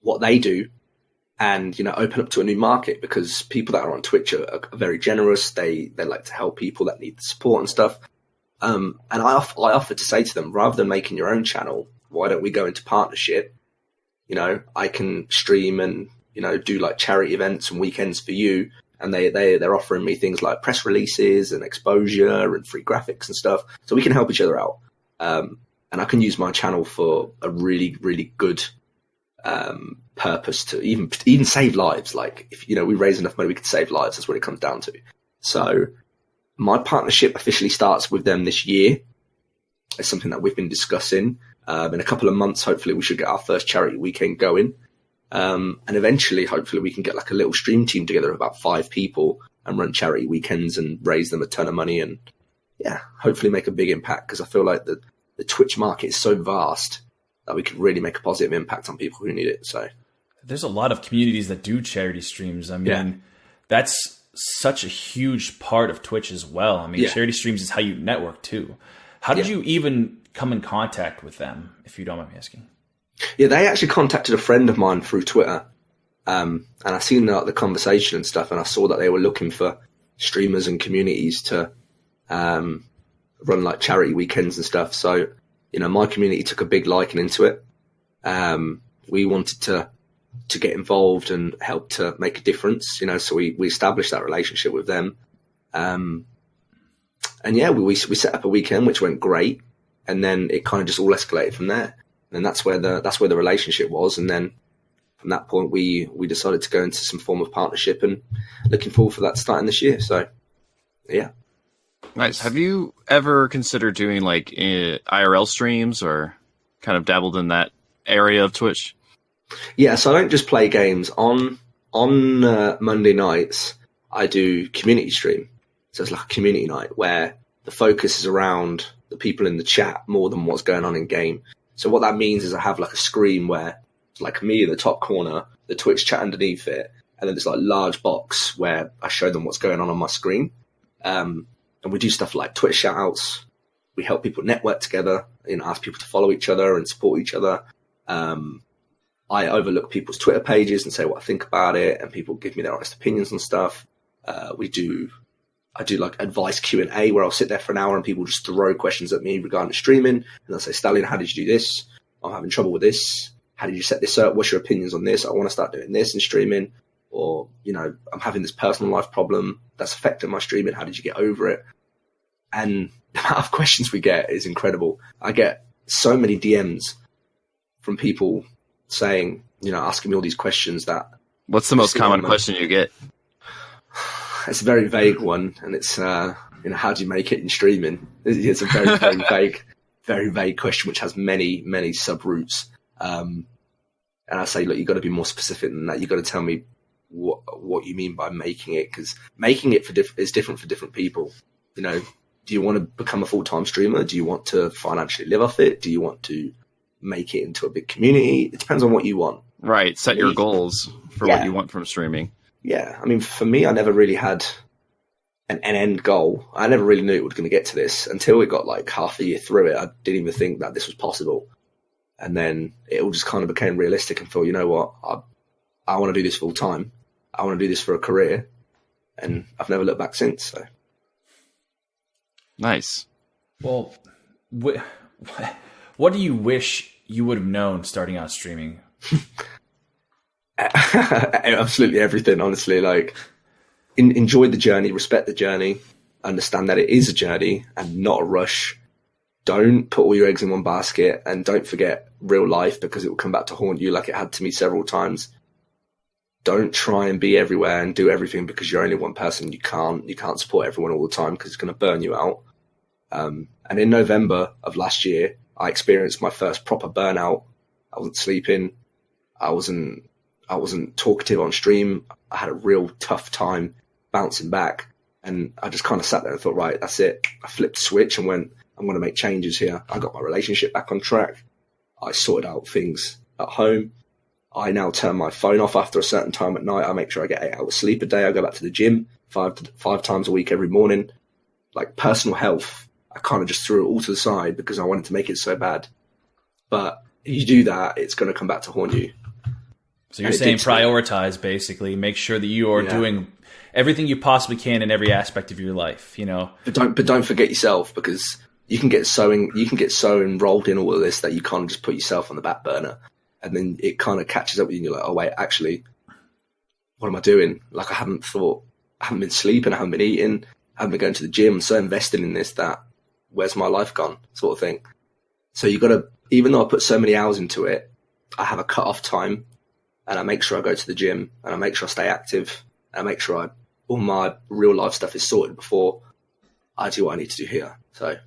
what they do and, open up to a new market, because people that are on Twitch are very generous. They like to help people that need the support and stuff. And I offered to say to them, rather than making your own channel, why don't we go into partnership? I can stream and, do like charity events and weekends for you. And they're offering me things like press releases and exposure and free graphics and stuff. So we can help each other out. And I can use my channel for a really, really good purpose to even save lives. Like, if, we raise enough money, we could save lives. That's what it comes down to. So my partnership officially starts with them this year. It's something that we've been discussing. In a couple of months, hopefully we should get our first charity weekend going. And eventually, hopefully, we can get like a little stream team together of about 5 people and run charity weekends and raise them a ton of money and, hopefully make a big impact, because I feel like the Twitch market is so vast that we could really make a positive impact on people who need it. So there's a lot of communities that do charity streams. I mean, that's such a huge part of Twitch as well. I mean, charity streams is how you network too. How did you even come in contact with them, if you don't mind me asking? Yeah, they actually contacted a friend of mine through Twitter. And I seen the conversation and stuff, and I saw that they were looking for streamers and communities to run like charity weekends and stuff. So, my community took a big liking into it. We wanted to get involved and help to make a difference, so we established that relationship with them. And yeah, we set up a weekend, which went great. And then it kind of just all escalated from there. And that's where the relationship was. And then from that point, we decided to go into some form of partnership, and looking forward for that starting this year. So, yeah. Nice. Have you ever considered doing like IRL streams, or kind of dabbled in that area of Twitch? Yeah, so I don't just play games. On Monday nights, I do community stream. So it's like a community night where the focus is around the people in the chat more than what's going on in game. So what that means is I have like a screen where it's like me in the top corner, the Twitch chat underneath it, and then there's like a large box where I show them what's going on my screen. And we do stuff like Twitch shout-outs. We help people network together, ask people to follow each other and support each other. I overlook people's Twitter pages and say what I think about it, and people give me their honest opinions on stuff. I do like advice Q&A where I'll sit there for an hour and people just throw questions at me regarding streaming. And they'll say, Stallion, how did you do this? I'm having trouble with this. How did you set this up? What's your opinions on this? I want to start doing this in streaming. Or, I'm having this personal life problem that's affecting my streaming. How did you get over it? And the amount of questions we get is incredible. I get so many DMs from people saying, asking me all these questions that... What's the most common question you get? It's a very vague one, and it's, how do you make it in streaming? It's a very, very vague question, which has many, many sub-routes. And I say, look, you've got to be more specific than that. You've got to tell me what you mean by making it, because making it is different for different people. Do you want to become a full-time streamer? Do you want to financially live off it? Do you want to make it into a big community? It depends on what you want. Right. Set your goals for what you want from streaming. Yeah. I mean, for me, I never really had an end goal. I never really knew it was going to get to this until we got like half a year through it. I didn't even think that this was possible. And then it all just kind of became realistic and thought, you know what? I want to do this full time. I want to do this for a career. And I've never looked back since. So. Nice. Well, what do you wish you would have known starting out streaming? Absolutely everything, honestly. Like, enjoy the journey, respect the journey, understand that it is a journey and not a rush. Don't put all your eggs in one basket, and don't forget real life, because it will come back to haunt you like it had to me several times. Don't try and be everywhere and do everything because you're only one person. You can't support everyone all the time because it's going to burn you out. And in November of last year, I experienced my first proper burnout. I wasn't sleeping. I wasn't talkative on stream. I had a real tough time bouncing back, and I just kind of sat there and thought, right, that's it. I flipped the switch and went, I'm going to make changes here. I got my relationship back on track. I sorted out things at home. I now turn my phone off after a certain time at night. I make sure I get 8 hours sleep a day. I go back to the gym five times a week every morning. Like, personal health, I kind of just threw it all to the side because I wanted to make it so bad. But if you do that, it's going to come back to haunt you. So you're saying prioritize, basically. Make sure that you are doing everything you possibly can in every aspect of your life, But don't forget yourself, because you can get so enrolled in all of this that you kind of just put yourself on the back burner, and then it kind of catches up with you and you're like, oh wait, actually, what am I doing? Like, I haven't been sleeping, I haven't been eating, I haven't been going to the gym. I'm so invested in this that where's my life gone, sort of thing. So you got to, even though I put so many hours into it, I have a cut off time, and I make sure I go to the gym, and I make sure I stay active, and I make sure all my real life stuff is sorted before I do what I need to do here. So,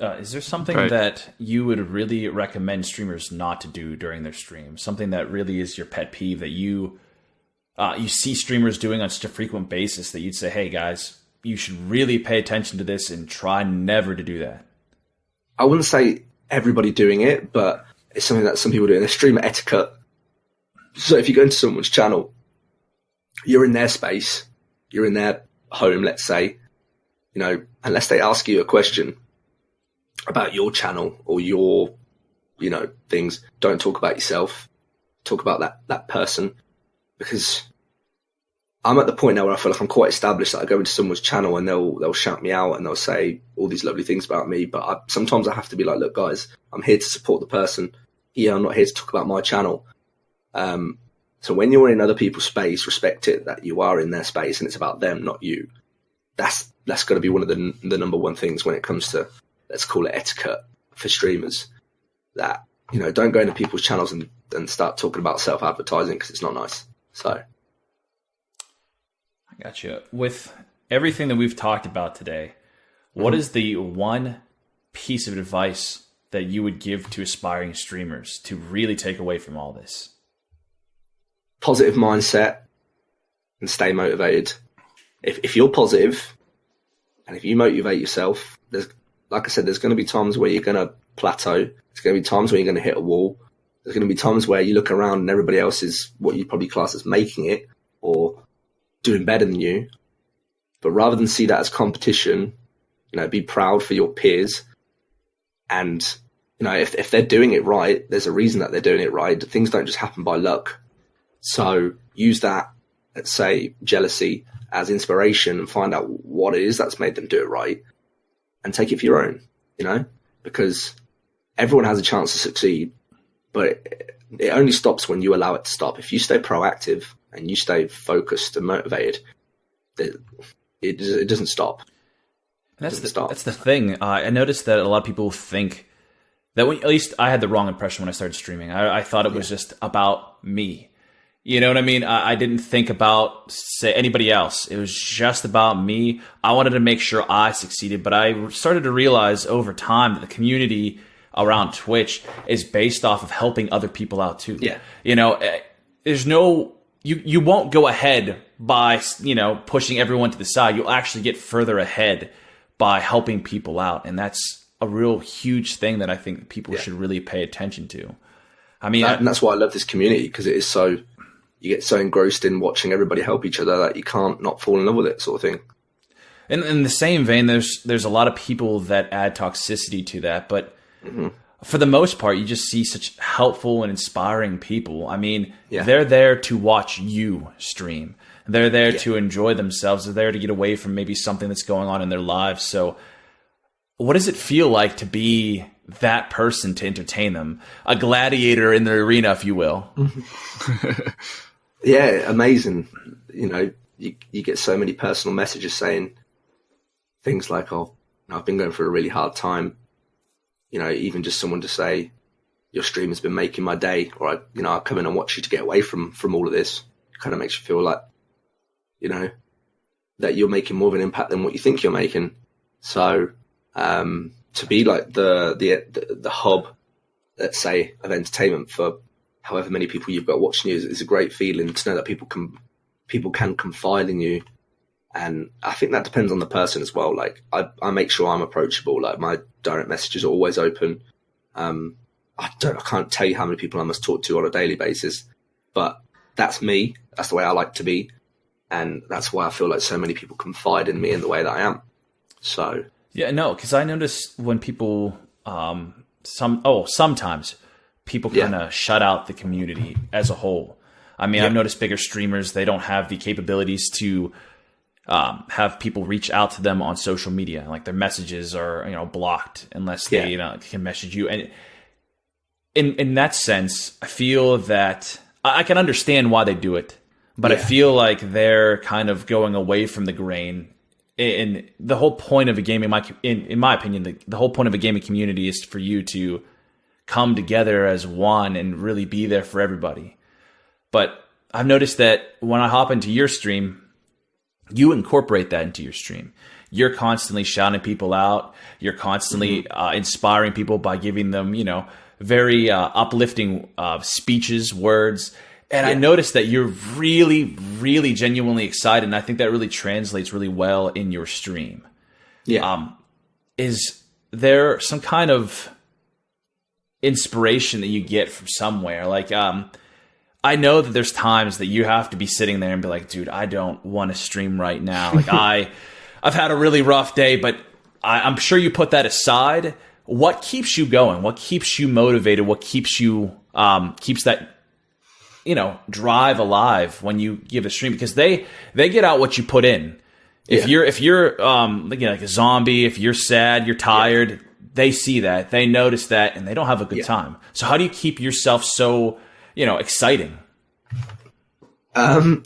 is there something that you would really recommend streamers not to do during their stream? Something that really is your pet peeve that you see streamers doing on such a frequent basis that you'd say, hey guys, you should really pay attention to this and try never to do that? I wouldn't say everybody doing it, but it's something that some people do in their streamer etiquette. So if you go into someone's channel you're in their space, you're in their home, let's say, you know, unless they ask you a question about your channel or your, you know, things, don't talk about yourself. Talk about that person, because I'm at the point now where I feel like I'm quite established that I go into someone's channel and they'll shout me out and they'll say all these lovely things about me. But sometimes I have to be like, look, guys, I'm here to support the person. Yeah, I'm not here to talk about my channel. So when you're in other people's space, respect it that you are in their space and it's about them, not you. That's got to be one of the number one things when it comes to, let's call it etiquette for streamers. That, you know, don't go into people's channels and start talking about self-advertising, because it's not nice. So I got you. With everything that we've talked about today, what is the one piece of advice that you would give to aspiring streamers to really take away from all this? Positive mindset and stay motivated. If you're positive and if you motivate yourself, like I said, there's going to be times where you're going to plateau. There's going to be times where you're going to hit a wall. There's going to be times where you look around and everybody else is what you probably class as making it or doing better than you. But rather than see that as competition, you know, be proud for your peers. And, you know, if they're doing it right, there's a reason that they're doing it right. Things don't just happen by luck. So use that, let's say, jealousy as inspiration and find out what it is that's made them do it right and take it for your own, you know, because everyone has a chance to succeed, but it only stops when you allow it to stop. If you stay proactive and you stay focused and motivated, it doesn't stop. That's the thing. I noticed that a lot of people think that at least I had the wrong impression when I started streaming. I thought it was just about me. You know what I mean? I didn't think about, say, anybody else. It was just about me. I wanted to make sure I succeeded, but I started to realize over time that the community around Twitch is based off of helping other people out too. Yeah. You know, there's no, you won't go ahead by, you know, pushing everyone to the side. You'll actually get further ahead by helping people out. And that's a real huge thing that I think people should really pay attention to. I mean, and that's why I love this community, because it is so, you get so engrossed in watching everybody help each other that you can't not fall in love with it, sort of thing. And in the same vein, there's a lot of people that add toxicity to that, but for the most part, you just see such helpful and inspiring people. I mean, they're there to watch you stream. They're there to enjoy themselves. They're there to get away from maybe something that's going on in their lives. So what does it feel like to be that person to entertain them? A gladiator in the arena, if you will. Yeah, amazing. You know, you get so many personal messages saying things like, oh, I've been going through a really hard time. You know, even just someone to say, your stream has been making my day, or, I'll come in and watch you to get away from all of this. It kind of makes you feel like, you know, that you're making more of an impact than what you think you're making. So to be like the hub, let's say, of entertainment for however many people you've got watching you is a great feeling to know that people can confide in you. And I think that depends on the person as well. Like I make sure I'm approachable. Like my direct messages are always open. I can't tell you how many people I must talk to on a daily basis, but that's me. That's the way I like to be. And that's why I feel like so many people confide in me in the way that I am. So yeah, no, because I notice when people, sometimes people kind of shut out the community as a whole. I mean, I've noticed bigger streamers, they don't have the capabilities to have people reach out to them on social media. Like their messages are, blocked unless they can message you. And in that sense, I feel that I can understand why they do it, but I feel like they're kind of going away from the grain. And the whole point of a gaming, in my opinion, the whole point of a gaming community is for you to come together as one and really be there for everybody. But I've noticed that when I hop into your stream, you incorporate that into your stream. You're constantly shouting people out. You're constantly inspiring people by giving them, very uplifting speeches, words. And I noticed that you're really, really genuinely excited. And I think that really translates really well in your stream. Yeah. Is there some kind of inspiration that you get from somewhere? Like, I know that there's times that you have to be sitting there and be like, dude, I don't want to stream right now. Like I've had a really rough day, but I'm sure you put that aside. What keeps you going? What keeps you motivated? What keeps you keeps that drive alive when you give a stream? Because they get out what you put in. If you're like a zombie, if you're sad, you're tired, they see that, they notice that, and they don't have a good time. So how do you keep yourself so exciting? I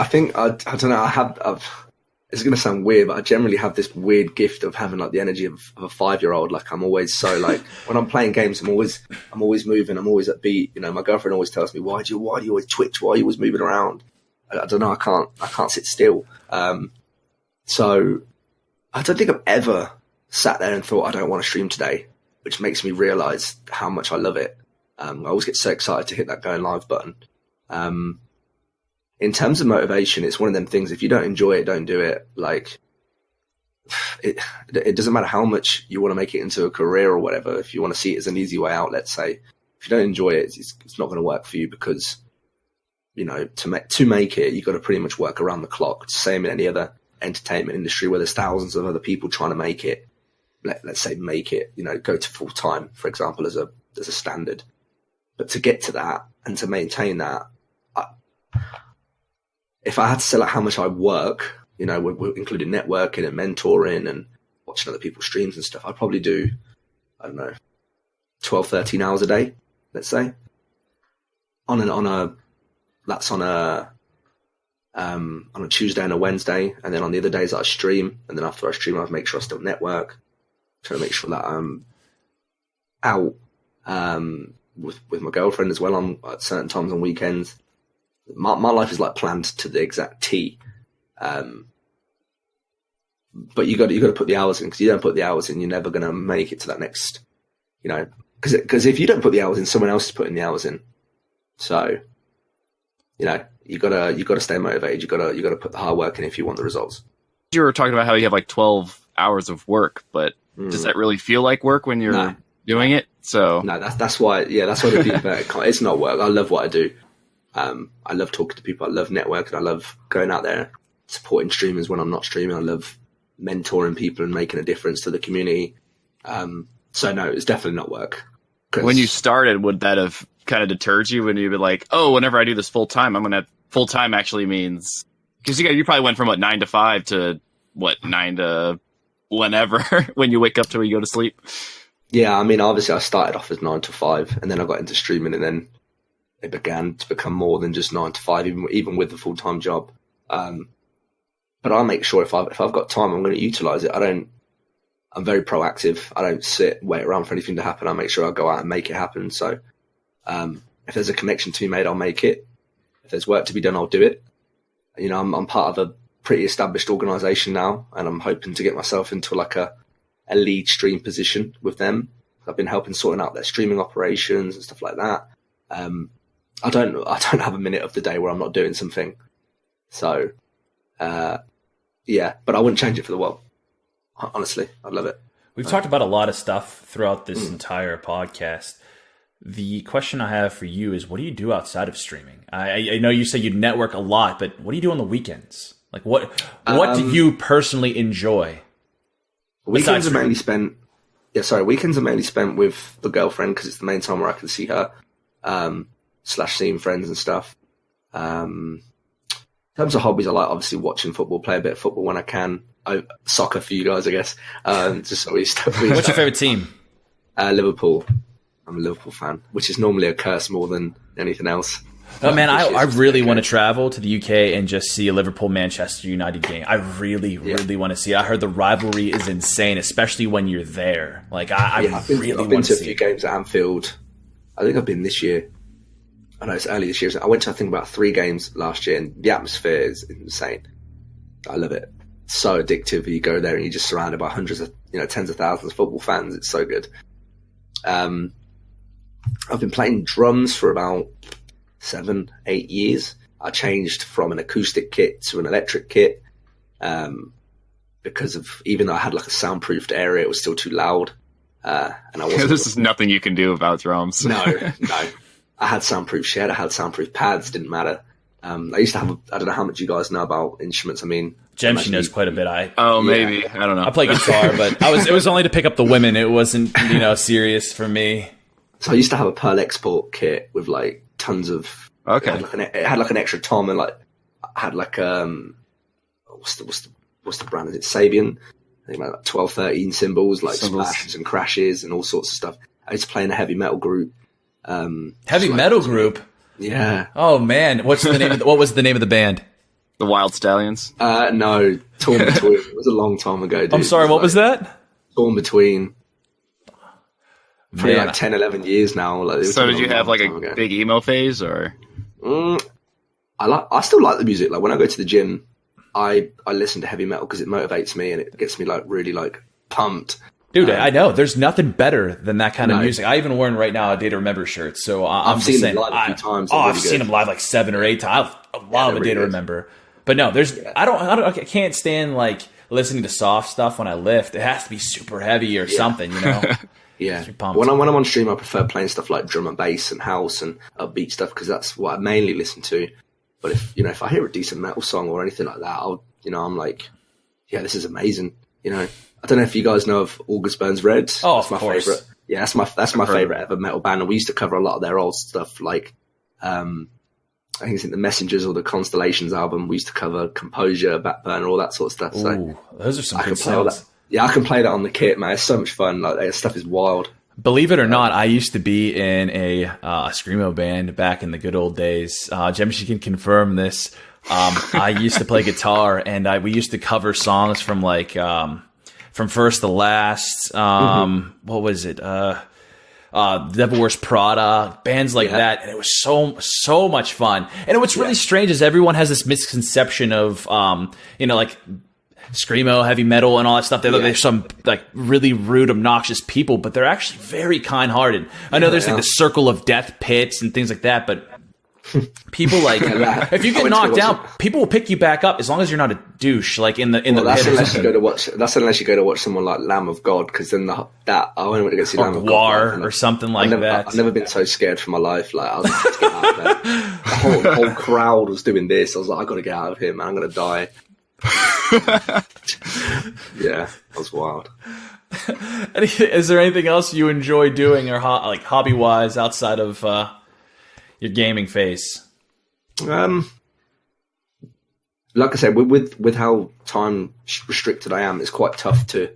think I don't know. It's going to sound weird, but I generally have this weird gift of having like the energy of a 5-year-old. Like I'm always so like when I'm playing games, I'm always moving. I'm always upbeat. My girlfriend always tells me, why do you always twitch? Why are you always moving around? I don't know. I can't sit still. So I don't think I've ever sat there and thought I don't want to stream today, which makes me realize how much I love it. I always get so excited to hit that going live button. In terms of motivation, it's one of them things. If you don't enjoy it, don't do it. Like it doesn't matter how much you want to make it into a career or whatever. If you want to see it as an easy way out, let's say, if you don't enjoy it, it's not going to work for you because, to make it, you've got to pretty much work around the clock. It's the same in any other entertainment industry where there's thousands of other people trying to make it. Let's say make it, go to full time, for example, as a standard. But to get to that and to maintain that, if I had to sell out how much I work, including networking and mentoring and watching other people's streams and stuff, I'd probably do, 12, 13 hours a day, let's say. That's on a Tuesday and a Wednesday, and then on the other days I stream, and then after I stream, I make sure I still network, try to make sure that I'm out with my girlfriend as well at certain times on weekends. My life is like planned to the exact T, but you got to put the hours in, because you don't put the hours in, you're never going to make it to that next, because if you don't put the hours in, someone else is putting the hours in. So, you gotta stay motivated. You gotta put the hard work in if you want the results. You were talking about how you have like 12 hours of work, but does that really feel like work when you're doing it? So no, that's why. Yeah, that's why the feedback. It's not work. I love what I do. I love talking to people. I love networking. I love going out there supporting streamers when I'm not streaming. I love mentoring people and making a difference to the community. So no, it's definitely not work. When you started, would that have kind of deterred you when you'd be like, oh, whenever I do this full time, I'm going to full time actually means, because you probably went from 9 to 5 to 9 to whenever when you wake up to when you go to sleep. Yeah. I mean, obviously I started off as 9 to 5 and then I got into streaming, and then it began to become more than just 9 to 5, even with the full-time job. But I make sure if I've got time, I'm going to utilize it. I'm very proactive. I don't wait around for anything to happen. I make sure I go out and make it happen. So if there's a connection to be made, I'll make it. If there's work to be done, I'll do it. I'm part of a pretty established organization now, and I'm hoping to get myself into like a lead stream position with them. I've been helping sorting out their streaming operations and stuff like that. I don't have a minute of the day where I'm not doing something. So, yeah, but I wouldn't change it for the world. Honestly, I love it. We've talked about a lot of stuff throughout this entire podcast. The question I have for you is, what do you do outside of streaming? I know you say you network a lot, but what do you do on the weekends? Like what do you personally enjoy? Weekends are mainly spent with the girlfriend, because it's the main time where I can see her, / seeing friends and stuff. In terms of hobbies, I like obviously watching football, play a bit of football when I can. Soccer for you guys, I guess. Just always. What's your favorite team? Liverpool. I'm a Liverpool fan, which is normally a curse more than anything else. Oh man, I really want to travel to the UK and just see a Liverpool-Manchester United game. I really want to see it. I heard the rivalry is insane, especially when you're there. Like I've been to a few games at Anfield. I think I've been this year. I know it's early this year. I went to, I think, about 3 games last year, and the atmosphere is insane. I love it. It's so addictive. You go there and you're just surrounded by hundreds of, tens of thousands of football fans. It's so good. I've been playing drums for about 7-8 years. I changed from an acoustic kit to an electric kit because of, even though I had like a soundproofed area, it was still too loud. And I wasn't. This is nothing you can do about drums. No. I had soundproof shed, I had soundproof pads, didn't matter. I used to have, I don't know how much you guys know about instruments. I mean, Jemshi knows quite a bit. Maybe. I don't know. I play guitar, but it was only to pick up the women. It wasn't, serious for me. So I used to have a Pearl Export kit with like tons of, okay. It had like an extra tom, and like, I had like, what's the brand? Is it Sabian? I think like 12, 13 cymbals, like splashes and crashes and all sorts of stuff. I used to play in a heavy metal group. Metal group? Yeah. Oh man, what was the name of the band? The Wild Stallions? No, Torn Between. It was a long time ago, dude. I'm sorry, what was that? Torn Between. Probably like 10, 11 years now. Like, so did you have like a big emo phase, or? I still like the music. Like when I go to the gym, I listen to heavy metal because it motivates me and it gets me like really like pumped. Dude, I know. There's nothing better than that kind of music. I even wearing right now a Day to Remember shirt. So I've seen them live a few times. I've seen them live like 7 or 8 times. I love a Day to Remember. But no, I can't stand like listening to soft stuff when I lift. It has to be super heavy or something, Yeah. When I'm on stream, I prefer playing stuff like drum and bass and house and upbeat stuff because that's what I mainly listen to. But if I hear a decent metal song or anything like that, I'm like, yeah, this is amazing. I don't know if you guys know of August Burns Red. Oh, that's my favorite. Yeah, that's my favorite ever metal band, and we used to cover a lot of their old stuff. Like, I think it's in the Messengers or the Constellations album. We used to cover Composure, Backburner, all that sort of stuff. So those are some good play all that. Yeah, I can play that on the kit, man. It's so much fun. Like, that stuff is wild. Believe it or not, I used to be in a screamo band back in the good old days. Jemshi can confirm this. I used to play guitar, and we used to cover songs from like. From First to Last, what was it? Devil Wears Prada, bands like that, and it was so much fun. And what's really strange is everyone has this misconception of, like screamo, heavy metal, and all that stuff. They're some like really rude, obnoxious people, but they're actually very kind-hearted. I know there's like the circle of death pits and things like that, but people like if you get knocked out, people will pick you back up as long as you're not a douche. Like in the that's unless you go to watch. That's unless you go to watch someone like Lamb of God, because then I only went to go see Lamb of God or something like that. I've never been so scared for my life. Like I was just get out of there. The whole crowd was doing this. I was like, I got to get out of here, man. I'm gonna die. Yeah, that was wild. Is there anything else you enjoy doing or like hobby wise outside of your gaming phase? Like I said, with how time restricted I am, it's quite tough to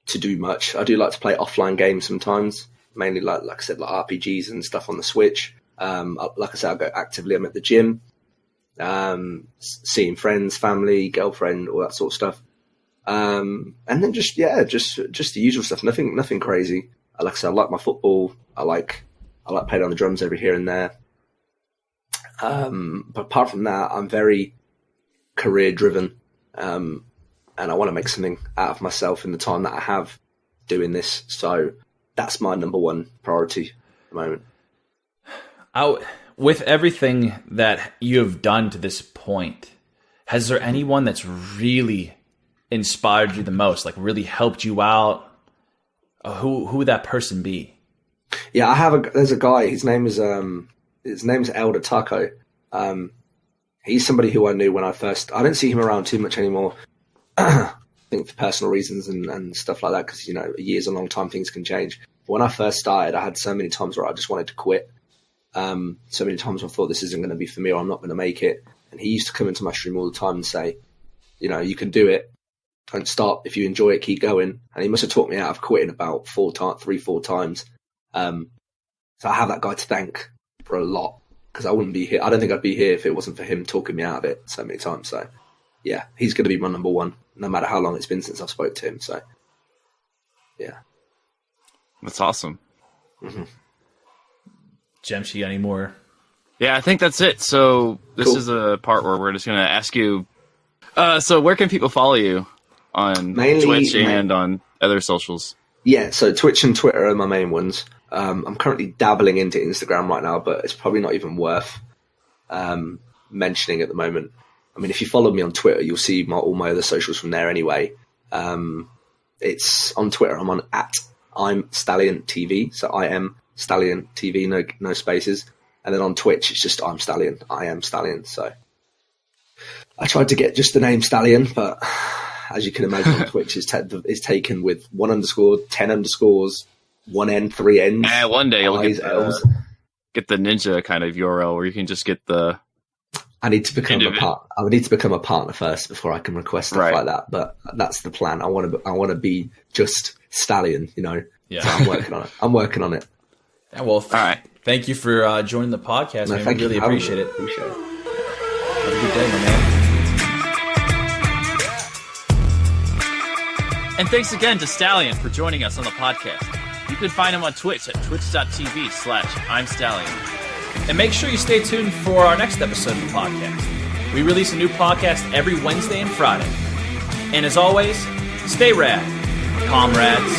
do much. I do like to play offline games sometimes, mainly like I said, like RPGs and stuff on the Switch. Like I said, I go actively. I'm at the gym, seeing friends, family, girlfriend, all that sort of stuff. And then just the usual stuff. Nothing crazy. Like I said, I like my football. I like playing on the drums every here and there. But apart from that, I'm very career driven. And I want to make something out of myself in the time that I have doing this. So that's my number one priority at the moment. With everything that you have done to this point, has there anyone that's really inspired you the most, like really helped you out? Who would that person be? Yeah, there's a guy, his name is Elder Taco. He's somebody who I knew when I don't see him around too much anymore. I think for personal reasons and stuff like that, because, a year's a long time, things can change. But when I first started, I had so many times where I just wanted to quit. So many times I thought this isn't going to be for me or I'm not going to make it. And he used to come into my stream all the time and say, you can do it. Don't stop. If you enjoy it, keep going. And he must have talked me out of quitting about 4 times. So I have that guy to thank for a lot, because I wouldn't be here. I don't think I'd be here if it wasn't for him talking me out of it so many times. So yeah, he's going to be my number one, no matter how long it's been since I've spoke to him. So yeah. That's awesome. Mm-hmm. Jemshi, any more? Yeah, I think that's it. So this is a part where we're just going to ask you, so where can people follow you on Twitch and on other socials? Yeah, so Twitch and Twitter are my main ones. I'm currently dabbling into Instagram right now, but it's probably not even worth mentioning at the moment. I mean, if you follow me on Twitter, you'll see all my other socials from there anyway. It's on Twitter. I'm on @I'm Stallion TV, so I am Stallion TV, no spaces. And then on Twitch, it's just I'm Stallion. I am Stallion. So I tried to get just the name Stallion, but as you can imagine, on Twitch is taken with 1 underscore, 10 underscores, 1 N, 3 N's. Yeah, one day you'll I's, get the ninja kind of URL where you can just get the. I need to become I would need to become a partner first before I can request stuff like that. But that's the plan. I want to be just Stallion. You know. Yeah. So I'm working on it. Yeah, well, all right. Thank you for joining the podcast. No, man. We really appreciate it. Appreciate it. Have a good day, my man. And thanks again to Stallion for joining us on the podcast. You can find him on Twitch at twitch.tv/I'mStallion. And make sure you stay tuned for our next episode of the podcast. We release a new podcast every Wednesday and Friday. And as always, stay rad, comrades.